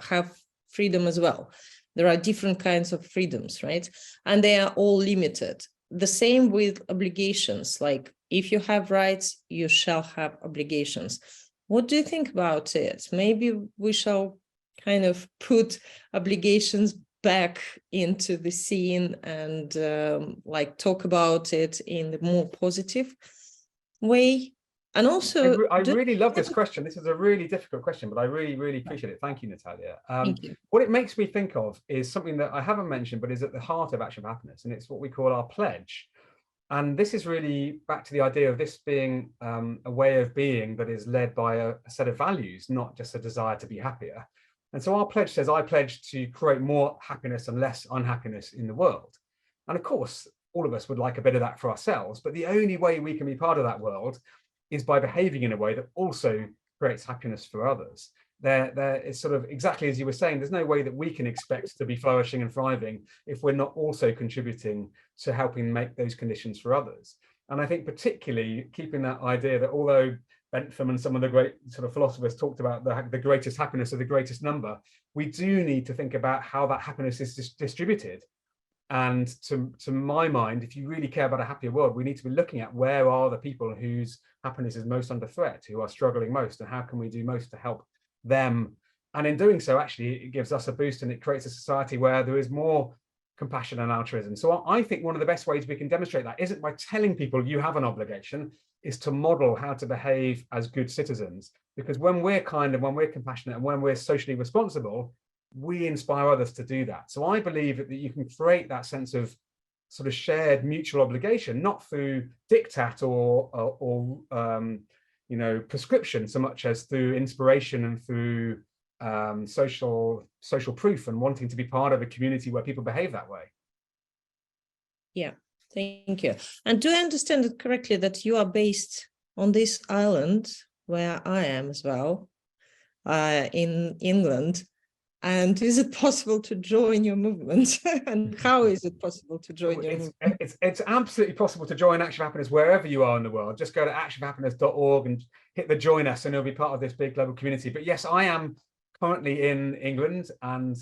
have freedom as well. There are different kinds of freedoms, right? And they are all limited. The same with obligations, like if you have rights, you shall have obligations. What do you think about it? Maybe we shall kind of put obligations back into the scene and like talk about it in the more positive way. And also, I really love this question. This is a really difficult question, but I really, really appreciate it. Thank you, Natalia. Thank you. What it makes me think of is something that I haven't mentioned, but is at the heart of Action for Happiness, and it's what we call our pledge. And this is really back to the idea of this being a way of being that is led by a set of values, not just a desire to be happier. And so our pledge says, I pledge to create more happiness and less unhappiness in the world. And of course, all of us would like a bit of that for ourselves, but the only way we can be part of that world is by behaving in a way that also creates happiness for others. There is sort of exactly as you were saying, there's no way that we can expect to be flourishing and thriving if we're not also contributing to helping make those conditions for others. And I think particularly keeping that idea that although Bentham and some of the great sort of philosophers talked about the greatest happiness of the greatest number, we do need to think about how that happiness is distributed. And to my mind, if you really care about a happier world, we need to be looking at where are the people whose happiness is most under threat, who are struggling most, and how can we do most to help them. And in doing so, actually, it gives us a boost and it creates a society where there is more compassion and altruism. So I think one of the best ways we can demonstrate that isn't by telling people you have an obligation, is to model how to behave as good citizens. Because when we're kind and when we're compassionate and when we're socially responsible, we inspire others to do that. So I believe that you can create that sense of sort of shared mutual obligation, not through diktat or you know, prescription so much as through inspiration and through social proof and wanting to be part of a community where people behave that way. Yeah, thank you. And do I understand it correctly that you are based on this island where I am as well, in England? And is it possible to join your movement? And how is it possible to join your movement? It's absolutely possible to join Action for Happiness wherever you are in the world. Just go to actionforhappiness.org and hit the join us and you'll be part of this big global community. But yes, I am currently in England and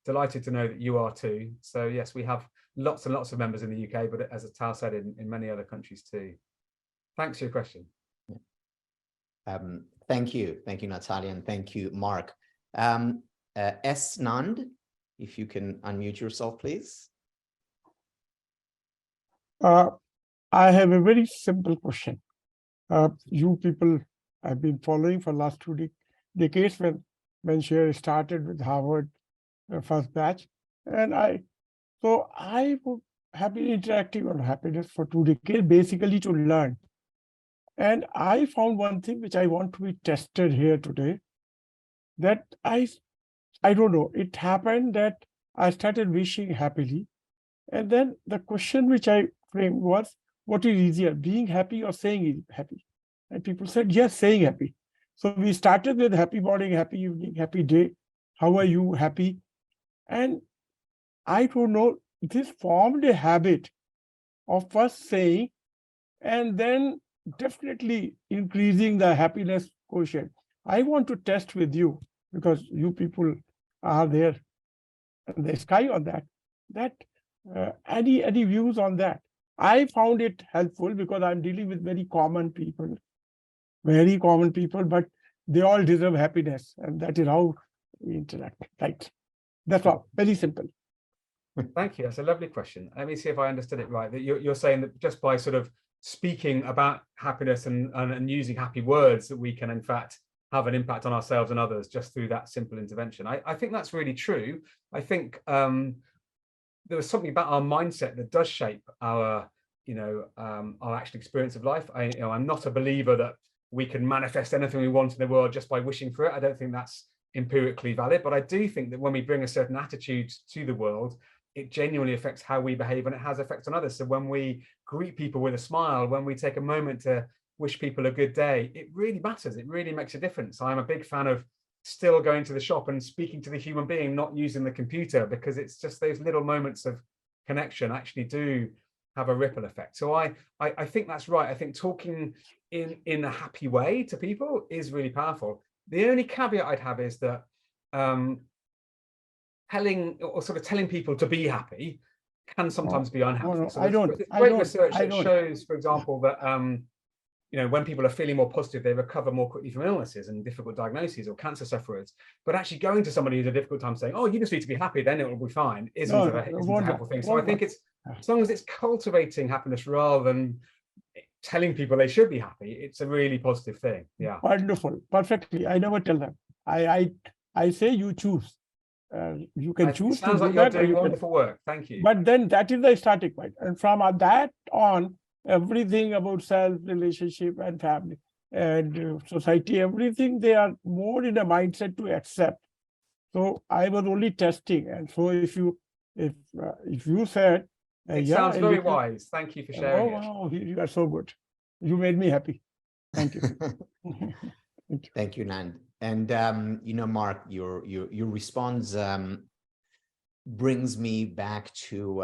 delighted to know that you are too. So yes, we have lots and lots of members in the UK, but as Tal said, in many other countries too. Thanks for your question. Thank you, Natalia, and thank you, Mark. S. Nand, if you can unmute yourself, please. I have a very simple question. You people have been following for the last 2 decades when Ben-Shahar started with Harvard first batch. And I would have been interacting on happiness for 2 decades, basically to learn. And I found one thing which I want to be tested here today, that I don't know, it happened that I started wishing happily. And then the question which I framed was, what is easier, being happy or saying happy? And people said, yes, saying happy. So we started with happy morning, happy evening, happy day. How are you? Happy. And I don't know, this formed a habit of first saying, and then definitely increasing the happiness quotient. I want to test with you, because you people are there in the sky on that. Any views on that? I found it helpful because I'm dealing with very common people, but they all deserve happiness, and that is how we interact. Right? That's all. Very simple. Thank you. That's a lovely question. Let me see if I understood it right. That you're saying that just by sort of speaking about happiness and using happy words, that we can in fact have an impact on ourselves and others just through that simple intervention. I think that's really true. I think there was something about our mindset that does shape our, our actual experience of life. I'm not a believer that we can manifest anything we want in the world just by wishing for it. I don't think that's empirically valid, but I do think that when we bring a certain attitude to the world, it genuinely affects how we behave, and it has effects on others. So when we greet people with a smile, when we take a moment to wish people a good day, it really matters. It really makes a difference. I'm a big fan of still going to the shop and speaking to the human being, not using the computer, because it's just those little moments of connection actually do have a ripple effect. So I think that's right. I think talking in a happy way to people is really powerful. The only caveat I'd have is that telling people to be happy can sometimes be unhelpful. No, so I don't. Great research that shows, for example, that when people are feeling more positive, they recover more quickly from illnesses and difficult diagnoses or cancer sufferers. But actually going to somebody who's a difficult time saying, "Oh, you just need to be happy, then it will be fine," isn't a helpful thing. So I think it's, as long as it's cultivating happiness rather than telling people they should be happy, it's a really positive thing. Yeah. Wonderful. Perfectly. I never tell them. I say you choose. You can choose. It sounds like you're doing wonderful work. Thank you. But then that is the starting point. And from that on, everything about self, relationship, and family and society, everything, they are more in a mindset to accept. So I was only testing. And so if you said, it sounds very wise. Thank you for sharing it. Oh, you are so good. You made me happy. Thank you. Thank you. Thank you, Nand. And Mark, your response brings me back to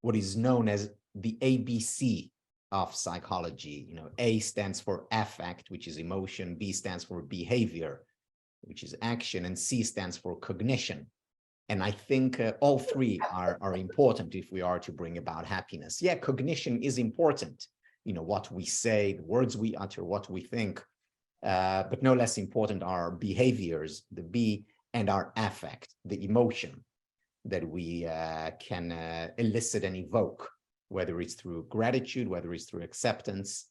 what is known as the ABC of psychology. A stands for affect, which is emotion. B stands for behavior, which is action, and C stands for cognition. And I think all three are important if we are to bring about happiness. Yeah, cognition is important. What we say, the words we utter, what we think. But no less important are behaviors, the B, and our affect, the emotion that we can elicit and evoke, whether it's through gratitude, whether it's through acceptance,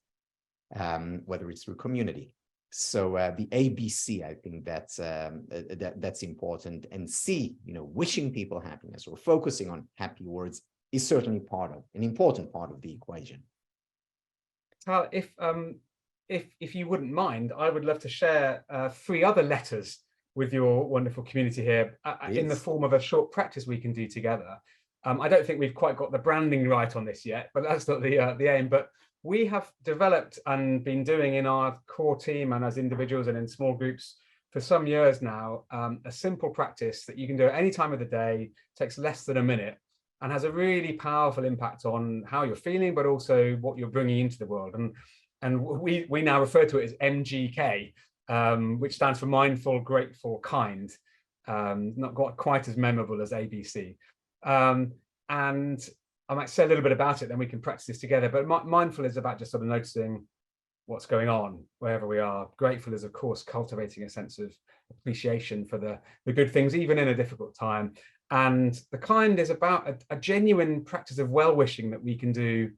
whether it's through community. So the ABC, I think that's important. And C, wishing people happiness or focusing on happy words is certainly an important part of the equation. Tal, if you wouldn't mind, I would love to share 3 other letters with your wonderful community here in the form of a short practice we can do together. I don't think we've quite got the branding right on this yet, but that's not the aim. But we have developed and been doing in our core team and as individuals and in small groups for some years now, a simple practice that you can do at any time of the day, takes less than a minute, and has a really powerful impact on how you're feeling, but also what you're bringing into the world. And we now refer to it as MGK, which stands for mindful, grateful, kind. Not quite as memorable as ABC. And I might say a little bit about it, then we can practice this together. But mindful is about just sort of noticing what's going on wherever we are. Grateful is, of course, cultivating a sense of appreciation for the good things, even in a difficult time. And the kind is about a genuine practice of well-wishing that we can do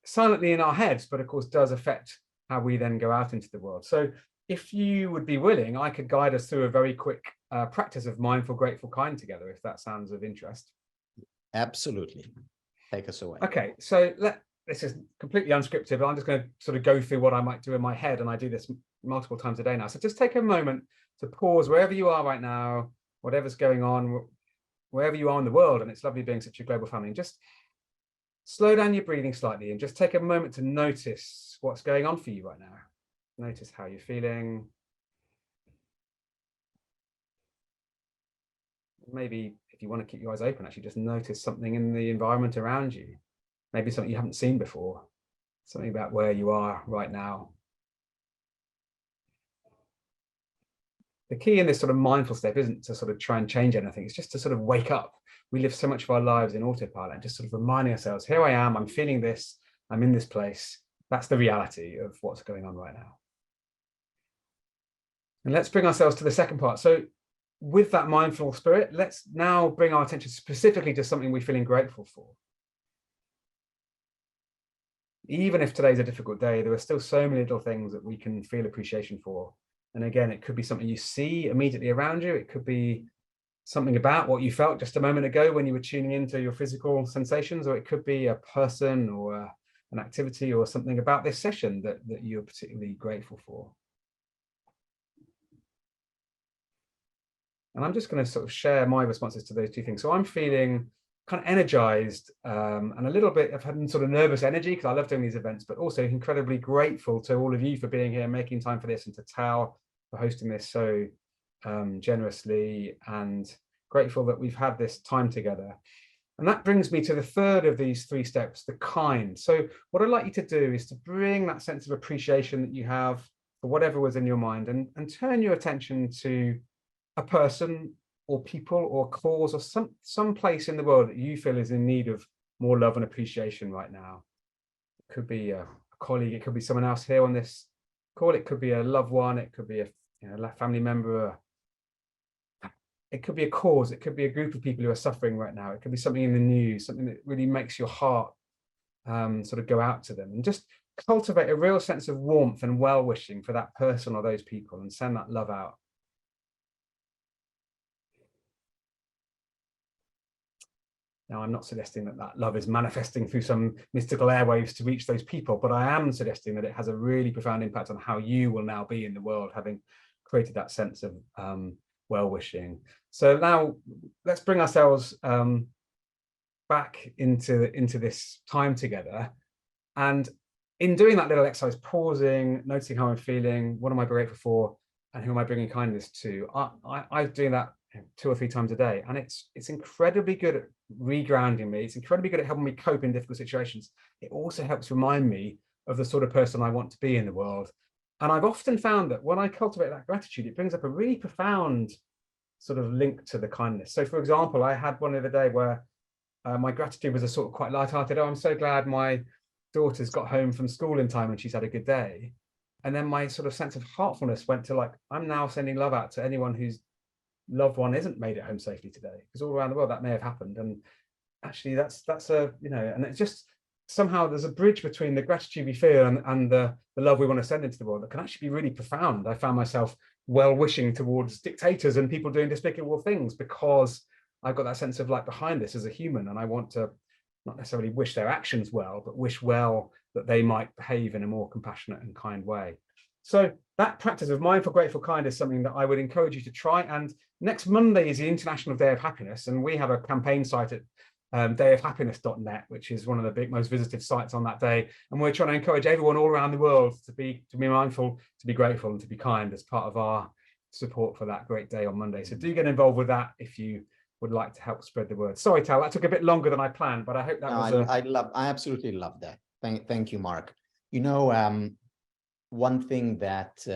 silently in our heads, but of course does affect how we then go out into the world. So if you would be willing, I could guide us through a very quick practice of mindful, grateful, kind together, if that sounds of interest. Absolutely. Take us away. Okay, so this is completely unscripted, but I'm just going to sort of go through what I might do in my head, and I do this multiple times a day now. So just take a moment to pause wherever you are right now, whatever's going on, wherever you are in the world, and it's lovely being such a global family, and just slow down your breathing slightly and just take a moment to notice what's going on for you right now. Notice how you're feeling. Maybe if you want to keep your eyes open, actually just notice something in the environment around you. Maybe something you haven't seen before, something about where you are right now. The key in this sort of mindful step isn't to sort of try and change anything. It's just to sort of wake up. We live so much of our lives in autopilot, and just sort of reminding ourselves, here I am, I'm feeling this, I'm in this place. That's the reality of what's going on right now. And let's bring ourselves to the second part. So with that mindful spirit, let's now bring our attention specifically to something we're feeling grateful for. Even if today's a difficult day, there are still so many little things that we can feel appreciation for. And again, it could be something you see immediately around you. It could be something about what you felt just a moment ago when you were tuning into your physical sensations, or it could be a person or an activity or something about this session that you're particularly grateful for. And I'm just going to sort of share my responses to those two things. So I'm feeling kind of energized and a little bit of having sort of nervous energy because I love doing these events, but also incredibly grateful to all of you for being here, making time for this, and to Tal for hosting this so generously, and grateful that we've had this time together. And that brings me to the third of these 3 steps, the kind. So what I'd like you to do is to bring that sense of appreciation that you have for whatever was in your mind and turn your attention to a person or people or cause or some place in the world that you feel is in need of more love and appreciation right now. It could be a colleague, it could be someone else here on this call, it could be a loved one, it could be a family member, it could be a cause, it could be a group of people who are suffering right now, it could be something in the news, something that really makes your heart sort of go out to them, and just cultivate a real sense of warmth and well-wishing for that person or those people and send that love out. Now, I'm not suggesting that that love is manifesting through some mystical airwaves to reach those people, but I am suggesting that it has a really profound impact on how you will now be in the world, having created that sense of well-wishing. So now let's bring ourselves back into this time together. And in doing that little exercise, pausing, noticing how I'm feeling, what am I grateful for, and who am I bringing kindness to, I'm doing that 2 or 3 times a day, and it's incredibly good at regrounding me. It's incredibly good at helping me cope in difficult situations. It also helps remind me of the sort of person I want to be in the world. And I've often found that when I cultivate that gratitude, it brings up a really profound sort of link to the kindness. So for example, I had one the other day where my gratitude was a sort of quite lighthearted, oh, I'm so glad my daughter's got home from school in time and she's had a good day. And then my sort of sense of heartfulness went to, like, I'm now sending love out to anyone whose loved one isn't made it home safely today, because all around the world that may have happened. And actually that's a, and it's just somehow there's a bridge between the gratitude we feel and the love we want to send into the world that can actually be really profound. I found myself well-wishing towards dictators and people doing despicable things because I've got that sense of, like, behind this as a human, and I want to not necessarily wish their actions well, but wish well that they might behave in a more compassionate and kind way. So that practice of mindful, grateful, kind is something that I would encourage you to try. And next Monday is the International Day of Happiness, and we have a campaign site at dayofhappiness.net, which is one of the most visited sites on that day. And we're trying to encourage everyone all around the world to be mindful, to be grateful, and to be kind as part of our support for that great day on Monday. So do get involved with that if you would like to help spread the word. Sorry, Tal, that took a bit longer than I planned, but I hope that I absolutely love that. Thank you, Mark. One thing that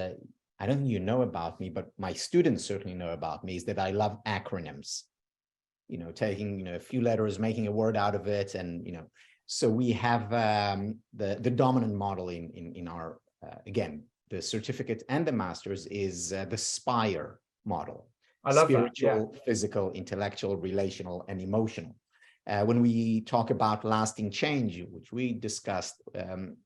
I don't think you know about me, but my students certainly know about me, is that I love acronyms. Taking a few letters, making a word out of it, and so we have the dominant model in our again, the certificate and the master's is the SPIRE model. I love spiritual, that. Yeah. physical, intellectual, relational, and emotional. When we talk about lasting change, which we discussed,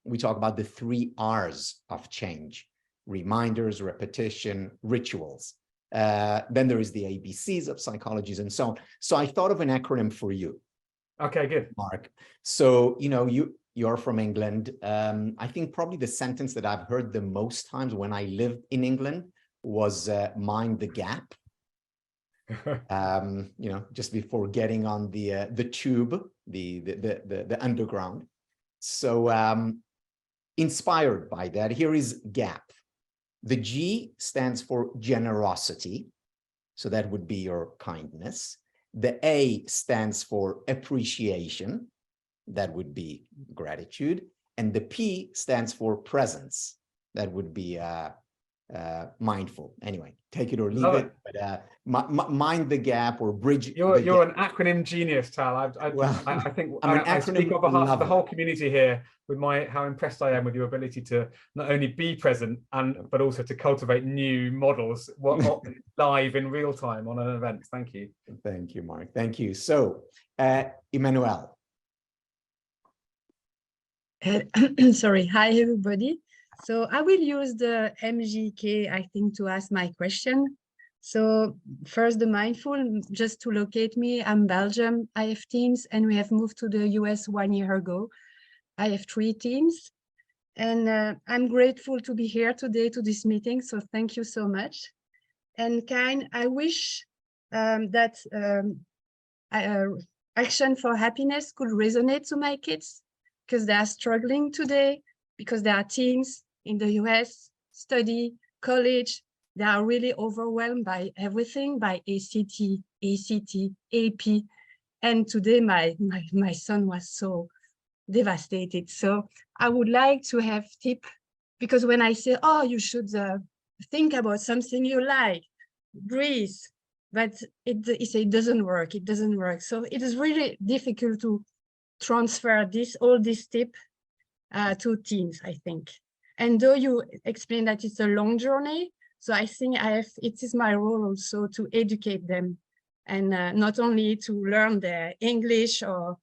we talk about the 3 R's of change: reminders, repetition, rituals. Then there is the ABCs of psychologies and so on. So I thought of an acronym for you. Okay, good. Mark. So, you're from England. I think probably the sentence that I've heard the most times when I lived in England was mind the gap. Just before getting on the tube, the underground. So inspired by that, here is gap. The G stands for generosity, so that would be your kindness. The A stands for appreciation, that would be gratitude. And the P stands for presence, that would be mindful. Anyway, take it or leave it, but mind the gap or bridge. You're an acronym genius, Tal. I think I speak on behalf of the whole community here with how impressed I am with your ability to not only be present but also to cultivate new models live in real time on an event. Thank you. Thank you, Mark. Thank you. So, Emmanuel. Sorry. Hi, everybody. So I will use the MGK, I think, to ask my question. So first, the mindful, just to locate me, I'm Belgium. I have teens, and we have moved to the US 1 year ago. I have 3 teens, and I'm grateful to be here today to this meeting. So thank you so much. And Kain, I wish that Action for Happiness could resonate to my kids, because they are struggling today, because they are teens in the US, study, college. They are really overwhelmed by everything, by ACT, AP. And today my son was so devastated. So I would like to have tips, because when I say, oh, you should think about something you like, breathe, but it doesn't work, it doesn't work. So it is really difficult to transfer all these tips to teens, I think. And though you explain that it's a long journey, so I think it is my role also to educate them, and not only to learn their English or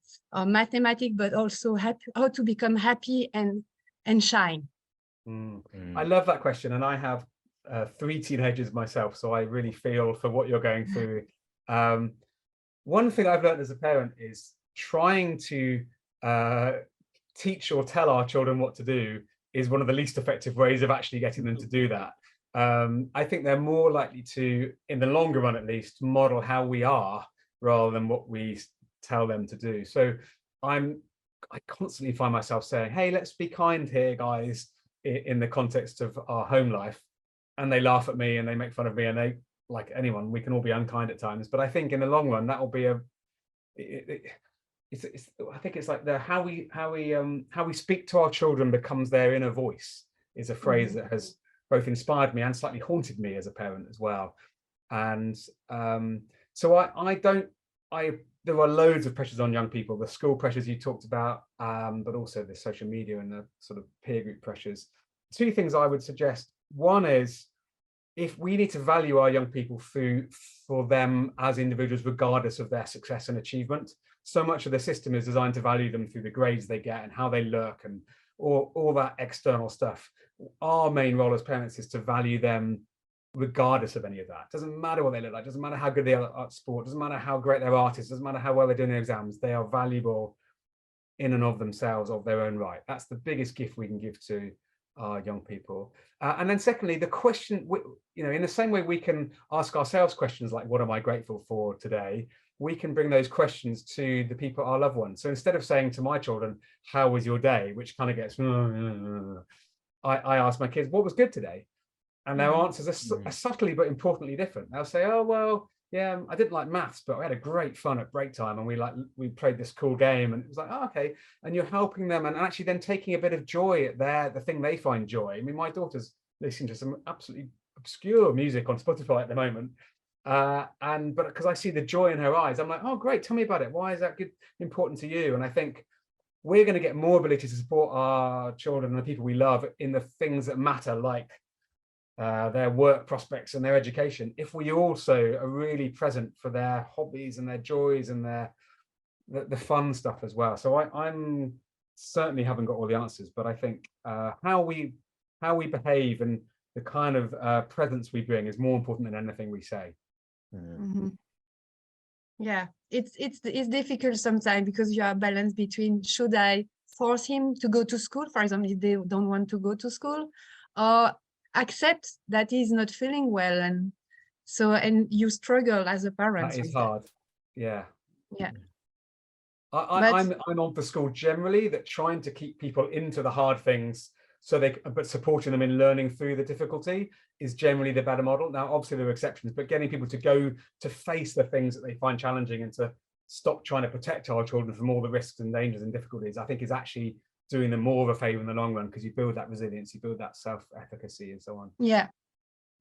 mathematics, but also how to become happy and shine. I love that question, and I have 3 teenagers myself, so I really feel for what you're going through. One thing I've learned as a parent is trying to teach or tell our children what to do is one of the least effective ways of actually getting them to do that. I think they're more likely to, in the longer run at least, model how we are rather than what we tell them to do. So I constantly find myself saying, hey, let's be kind here, guys, in the context of our home life. And they laugh at me and they make fun of me, and they, like anyone, we can all be unkind at times. But I think in the long run, that will be I think it's like how we speak to our children becomes their inner voice, is a phrase that has both inspired me and slightly haunted me as a parent as well. And so there are loads of pressures on young people, the school pressures you talked about, but also the social media and the sort of peer group pressures. 2 things I would suggest. One is, if we need to value our young people for them as individuals, regardless of their success and achievement, so much of the system is designed to value them through the grades they get and how they look and all that external stuff. Our main role as parents is to value them regardless of any of that. Doesn't matter what they look like, doesn't matter how good they are at sport, doesn't matter how great their art is, doesn't matter how well they're doing their exams. They are valuable in and of themselves, of their own right. That's the biggest gift we can give to our young people. And then secondly, the question, in the same way we can ask ourselves questions like, what am I grateful for today? We can bring those questions to the people, our loved ones. So instead of saying to my children, how was your day? Which kind of gets, I ask my kids, what was good today? And their answers are subtly but importantly different. They'll say, oh, well, yeah, I didn't like maths, but we had a great fun at break time, and we played this cool game, and it was like, oh, okay. And you're helping them, and actually then taking a bit of joy at the thing they find joy. I mean, my daughter's listening to some absolutely obscure music on Spotify at the moment, but because I see the joy in her eyes, I'm like, oh, great, tell me about it. Why is that important to you? And I think we're going to get more ability to support our children and the people we love in the things that matter, like their work prospects and their education, if we also are really present for their hobbies and their joys and the fun stuff as well. So I'm certainly haven't got all the answers, but I think how we behave and the kind of presence we bring is more important than anything we say. Yeah, it's difficult sometimes, because you are balanced between, should I force him to go to school, for example, if they don't want to go to school, or accept that he's not feeling well, and you struggle as a parent. That is hard. Yeah. I'm on the school generally that trying to keep people into the hard things, but supporting them in learning through the difficulty is generally the better model. Now, obviously there are exceptions, but getting people to go to face the things that they find challenging and to stop trying to protect our children from all the risks and dangers and difficulties, I think is actually doing them more of a favor in the long run, because you build that resilience, you build that self-efficacy and so on. Yeah.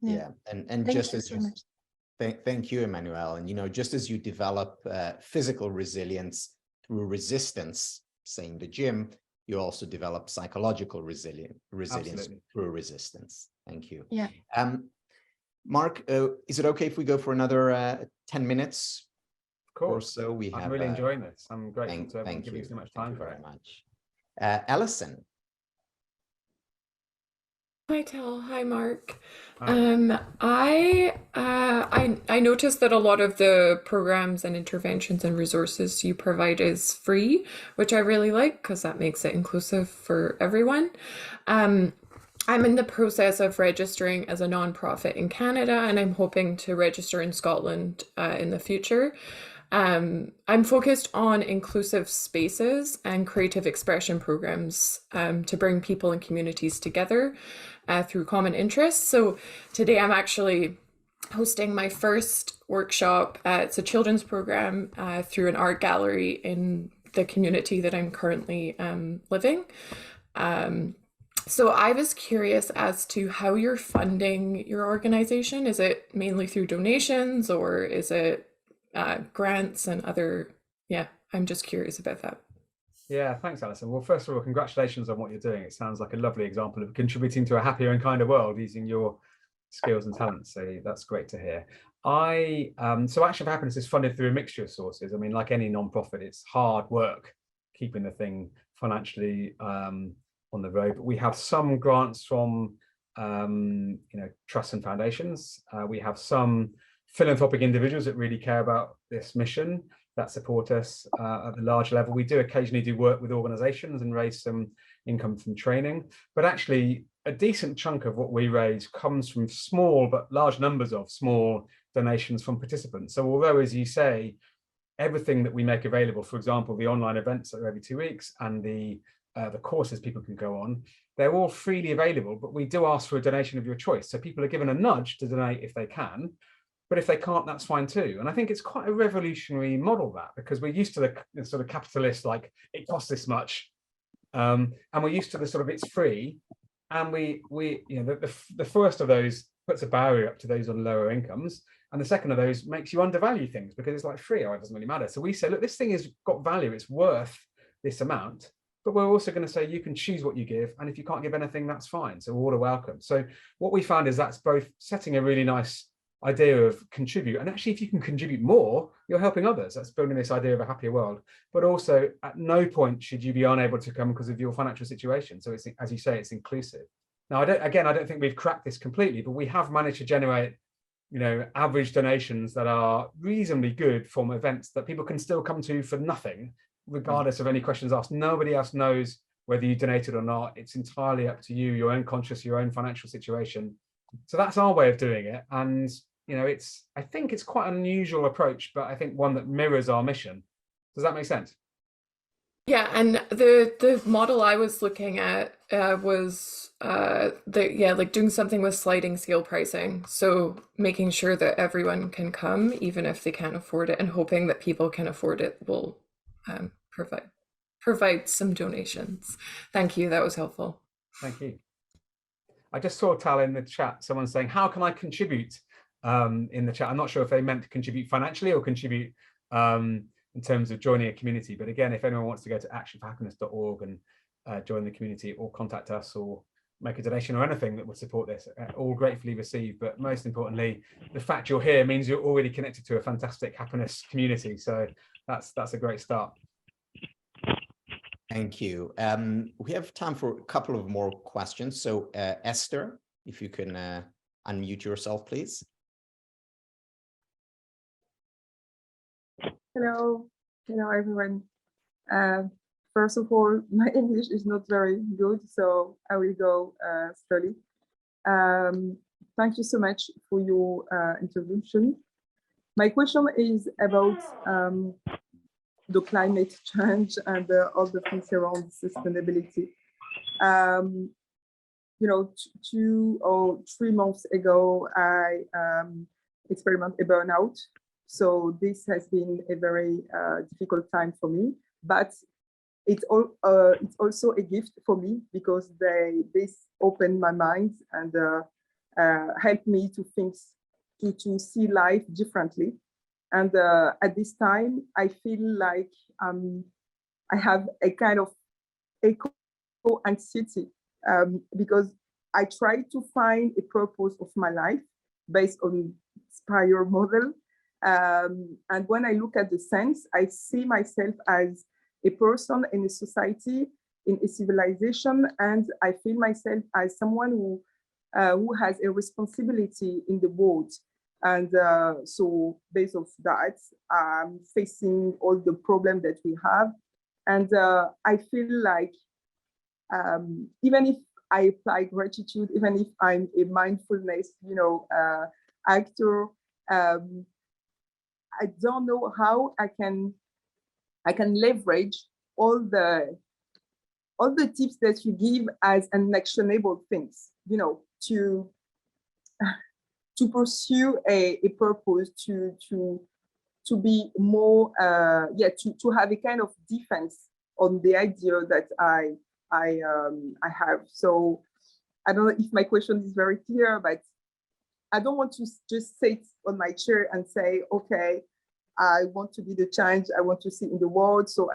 And just as thank you, Emmanuel. And just as you develop physical resilience through resistance, say in the gym, you also develop psychological resilience through resistance. Thank you. Yeah. Mark, is it okay if we go for another 10 minutes? Of course. Or so? I'm really enjoying this. I'm grateful to give you so much time for it. Very much. Alison. Hi, Tal. Hi, Mark. Hi. I noticed that a lot of the programs and interventions and resources you provide is free, which I really like because that makes it inclusive for everyone. I'm in the process of registering as a nonprofit in Canada, and I'm hoping to register in Scotland in the future. I'm focused on inclusive spaces and creative expression programs to bring people and communities together through common interests. So today I'm actually hosting my first workshop. It's a children's program through an art gallery in the community that I'm currently living. So I was curious as to how you're funding your organization. Is it mainly through donations or is it grants and other? Yeah, I'm just curious about that. Yeah, thanks, Alison. Well, first of all, congratulations on what you're doing. It sounds like a lovely example of contributing to a happier and kinder world using your skills and talents. So that's great to hear. So Action for Happiness is funded through a mixture of sources. I mean, like any nonprofit, it's hard work keeping the thing financially on the road. But we have some grants from trusts and foundations. We have some philanthropic individuals that really care about this mission that support us at the large level. We do occasionally do work with organizations and raise some income from training, but actually a decent chunk of what we raise comes from small but large numbers of small donations from participants. So although, as you say, everything that we make available, for example, the online events that are every 2 weeks and the courses people can go on, they're all freely available, but we do ask for a donation of your choice. So people are given a nudge to donate if they can, but if they can't, that's fine too. And I think it's quite a revolutionary model, that, because we're used to the sort of capitalist, like it costs this much, and we're used to the sort of it's free, and we the first of those puts a barrier up to those on lower incomes, and the second of those makes you undervalue things because it's like free, or it doesn't really matter. So we say, look, this thing has got value, it's worth this amount, but we're also going to say you can choose what you give, and if you can't give anything, that's fine. So all are welcome. So what we found is that's both setting a really nice idea of contribute, and actually if you can contribute more, you're helping others. That's building this idea of a happier world, but also at no point should you be unable to come because of your financial situation. So it's, as you say, it's inclusive. Now, I don't think we've cracked this completely, but we have managed to generate average donations that are reasonably good from events that people can still come to for nothing, regardless of any questions asked. Nobody else knows whether you donated or not. It's entirely up to you, your own conscious, your own financial situation. So that's our way of doing it. And I think it's quite an unusual approach, but I think one that mirrors our mission. Does that make sense? Yeah, and the model I was looking at was like doing something with sliding scale pricing. So making sure that everyone can come, even if they can't afford it, and hoping that people can afford it will provide some donations. Thank you. That was helpful. Thank you. I just saw, Tal, in the chat, someone saying, how can I contribute in the chat? I'm not sure if they meant to contribute financially or contribute in terms of joining a community. But again, if anyone wants to go to actionforhappiness.org and join the community, or contact us or make a donation or anything that would support this, all gratefully received. But most importantly, the fact you're here means you're already connected to a fantastic happiness community. So that's a great start. Thank you. We have time for a couple of more questions. So Esther, if you can unmute yourself, please. Hello everyone. First of all, my English is not very good, so I will go slowly. Thank you so much for your introduction. My question is about the climate change and all the things around sustainability. 2 or 3 months ago, I experienced a burnout. So this has been a very difficult time for me, but it's also a gift for me because this opened my mind and helped me to think, to see life differently. And at this time, I feel like I have a kind of eco-anxiety because I try to find a purpose of my life based on Spire model. And when I look at the sense, I see myself as a person in a society, in a civilization, and I feel myself as someone who who has a responsibility in the world. And so based off that, I'm facing all the problems that we have. And I feel like even if I apply gratitude, even if I'm a mindfulness, actor, I don't know how I can leverage all the tips that you give as unactionable things, to pursue a purpose, to be more, to have a kind of defense on the idea that I have. So I don't know if my question is very clear, but I don't want to just sit on my chair and say, okay, I want to be the change I want to see in the world. So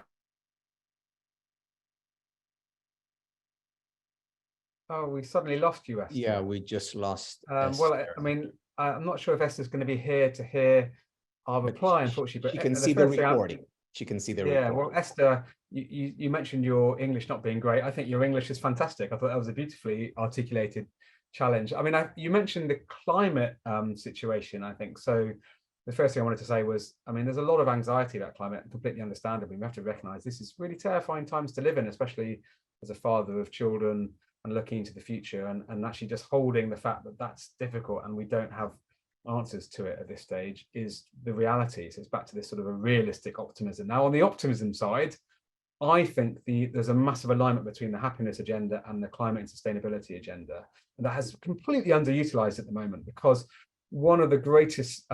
oh, we suddenly lost you, Esther. Yeah, we just lost well, I mean, I'm not sure if Esther's going to be here to hear our reply, unfortunately. But she can see the recording. She can see the recording. Yeah, well, Esther, you mentioned your English not being great. I think your English is fantastic. I thought that was a beautifully articulated challenge. I mean, you mentioned the climate situation, I think. So the first thing I wanted to say was, I mean, there's a lot of anxiety about climate, completely understandably. We have to recognize this is really terrifying times to live in, especially as a father of children and looking into the future, and actually just holding the fact that that's difficult and we don't have answers to it at this stage is the reality. So it's back to this sort of a realistic optimism. Now, on the optimism side, I think there's a massive alignment between the happiness agenda and the climate and sustainability agenda, and that has completely underutilized at the moment, because one of the greatest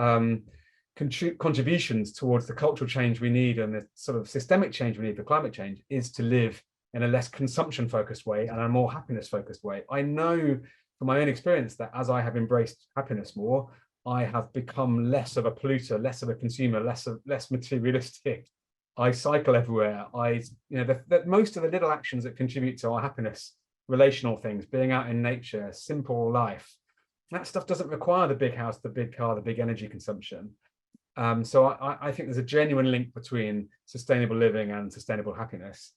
contributions towards the cultural change we need and the sort of systemic change we need for climate change is to live in a less consumption focused way and a more happiness focused way. I know from my own experience that as I have embraced happiness more, I have become less of a polluter, less of a consumer, less materialistic. I cycle everywhere. That most of the little actions that contribute to our happiness, relational things, being out in nature, simple life, that stuff doesn't require the big house, the big car, the big energy consumption. So I think there's a genuine link between sustainable living and sustainable happiness.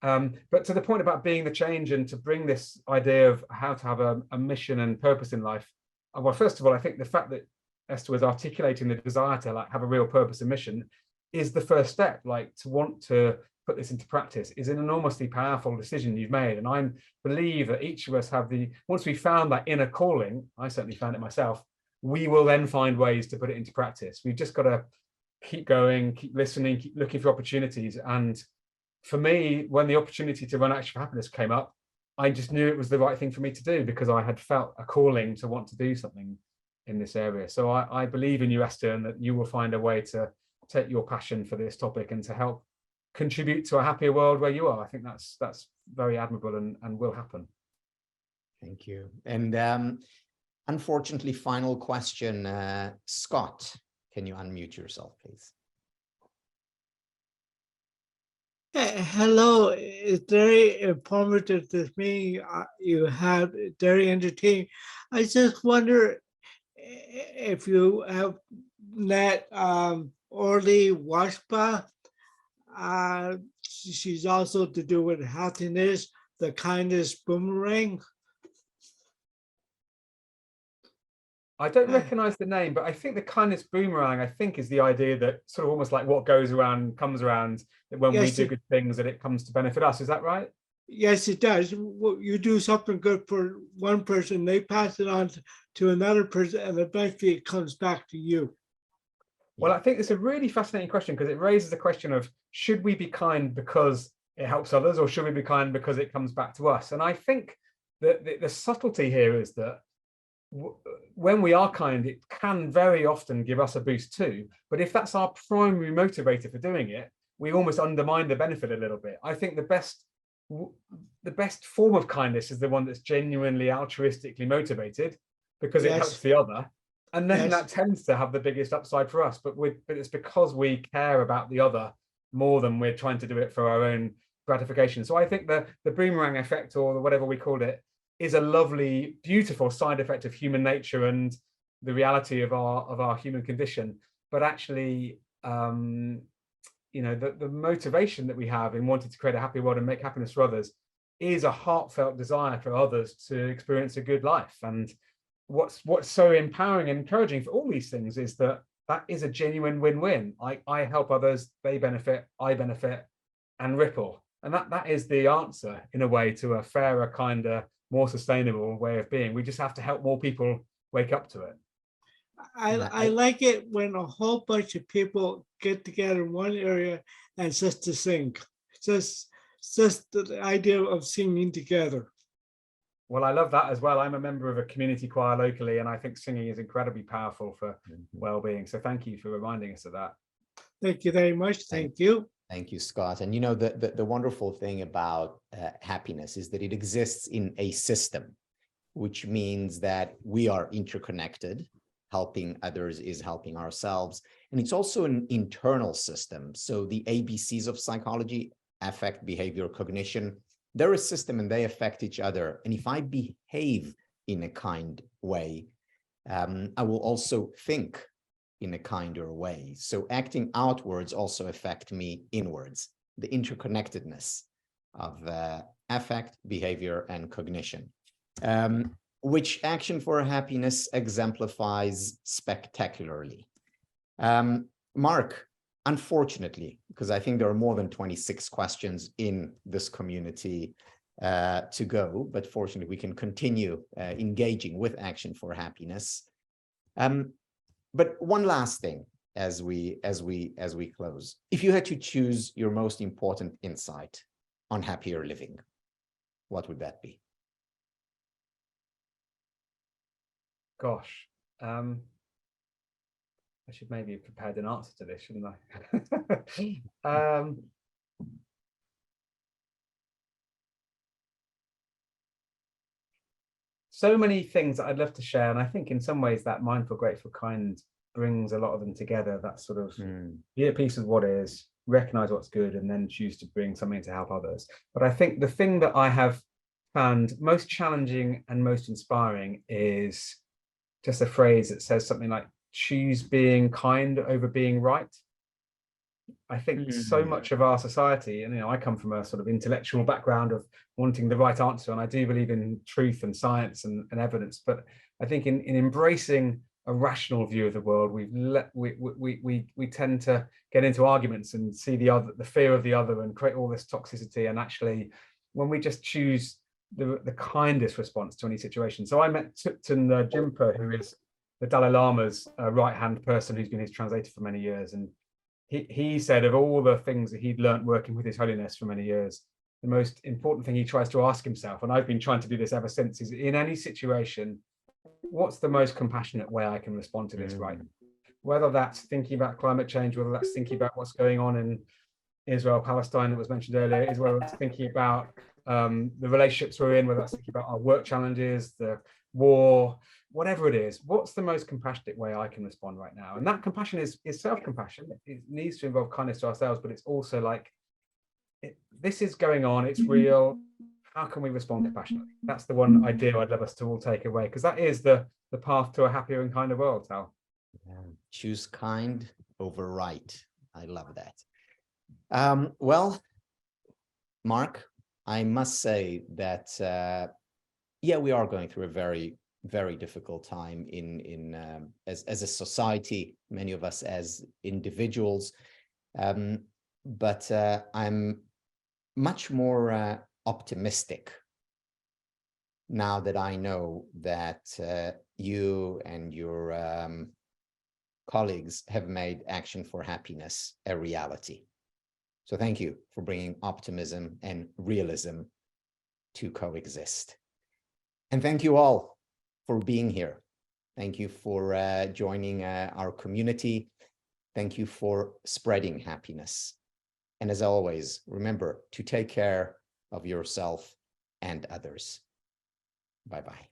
But to the point about being the change and to bring this idea of how to have a mission and purpose in life, well, first of all, I think the fact that Esther was articulating the desire to have a real purpose and mission is the first step. To want to put this into practice is an enormously powerful decision you've made. And I believe that each of us have once we found that inner calling, I certainly found it myself, we will then find ways to put it into practice. We've just got to keep going, keep listening, keep looking for opportunities. And for me, when the opportunity to run Action for Happiness came up, I just knew it was the right thing for me to do, because I had felt a calling to want to do something in this area. So I believe in you, Esther, and that you will find a way to take your passion for this topic and to help contribute to a happier world where you are. I think that's very admirable and will happen. Thank you. And unfortunately, final question, Scott, can you unmute yourself, please? Hello, it's very informative, this meeting you have, very entertaining. I just wonder if you have met Orly Washba. She's also to do with happiness, the kindness boomerang. I don't recognize the name, but I think the kindness boomerang, I think, is the idea that sort of almost like what goes around comes around, that when we do good things, that it comes to benefit us. Is that right? Yes, it does. You do something good for one person, they pass it on to another person, and eventually it comes back to you. Well, I think it's a really fascinating question, because it raises the question of, should we be kind because it helps others, or should we be kind because it comes back to us? And I think that the subtlety here is that when we are kind, it can very often give us a boost too. But if that's our primary motivator for doing it, we almost undermine the benefit a little bit. I think the best form of kindness is the one that's genuinely altruistically motivated, because it helps the other. And then that tends to have the biggest upside for us. But it's because we care about the other more than we're trying to do it for our own gratification. So I think the boomerang effect, or whatever we called it, is a lovely, beautiful side effect of human nature and the reality of our human condition. But actually, the motivation that we have in wanting to create a happy world and make happiness for others is a heartfelt desire for others to experience a good life. And what's so empowering and encouraging for all these things is that is a genuine win-win. I help others, they benefit, I benefit, and ripple. And that is the answer, in a way, to a fairer, kinder, more sustainable way of being. We just have to help more people wake up to it. I like it when a whole bunch of people get together in one area and just to sing. Just the idea of singing together. Well, I love that as well. I'm a member of a community choir locally, and I think singing is incredibly powerful for well-being. So thank you for reminding us of that. Thank you very much. Thank you. Thank you, Scott. And you know, the wonderful thing about happiness is that it exists in a system, which means that we are interconnected. Helping others is helping ourselves. And it's also an internal system. So the ABCs of psychology, affect, behavior, cognition, they're a system and they affect each other. And if I behave in a kind way, I will also think in a kinder way. So acting outwards also affect me inwards, the interconnectedness of affect, behavior, and cognition. Which Action for Happiness exemplifies spectacularly. Mark, unfortunately, because I think there are more than 26 questions in this community to go, but fortunately we can continue engaging with Action for Happiness. But one last thing as we close. If you had to choose your most important insight on happier living, what would that be? Gosh, I should maybe have prepared an answer to this, shouldn't I? So many things that I'd love to share, and I think in some ways that mindful, grateful, kind brings a lot of them together. That sort of be at peace with what is, recognize what's good, and then choose to bring something to help others. But I think the thing that I have found most challenging and most inspiring is just a phrase that says something like, choose being kind over being right. I think so much of our society, and I come from a sort of intellectual background of wanting the right answer, and I do believe in truth and science and evidence, but I think in embracing a rational view of the world, we tend to get into arguments and see the fear of the other, and create all this toxicity. And actually, when we just choose the kindest response to any situation. So I met Thupten Jinpa, who is the Dalai Lama's right-hand person, who's been his translator for many years. And he said of all the things that he'd learned working with His Holiness for many years, the most important thing he tries to ask himself, and I've been trying to do this ever since, is in any situation, what's the most compassionate way I can respond to this right now? Whether that's thinking about climate change, whether that's thinking about what's going on in Israel, Palestine, that was mentioned earlier, is whether it's thinking about the relationships we're in, whether that's thinking about our work challenges, the war, whatever it is, what's the most compassionate way I can respond right now? And that compassion is self-compassion. It needs to involve kindness to ourselves, but it's also like, this is going on, it's real. How can we respond compassionately? That's the one idea I'd love us to all take away, because that is the path to a happier and kinder world, Tal. Choose kind over right. I love that. Well, Mark, I must say that, yeah, we are going through a very, very difficult time as a society, many of us as individuals. But I'm much more optimistic now that I know that you and your colleagues have made Action for Happiness a reality. So thank you for bringing optimism and realism to coexist. And thank you all for being here. Thank you for joining our community. Thank you for spreading happiness. And as always, remember to take care of yourself and others. Bye-bye.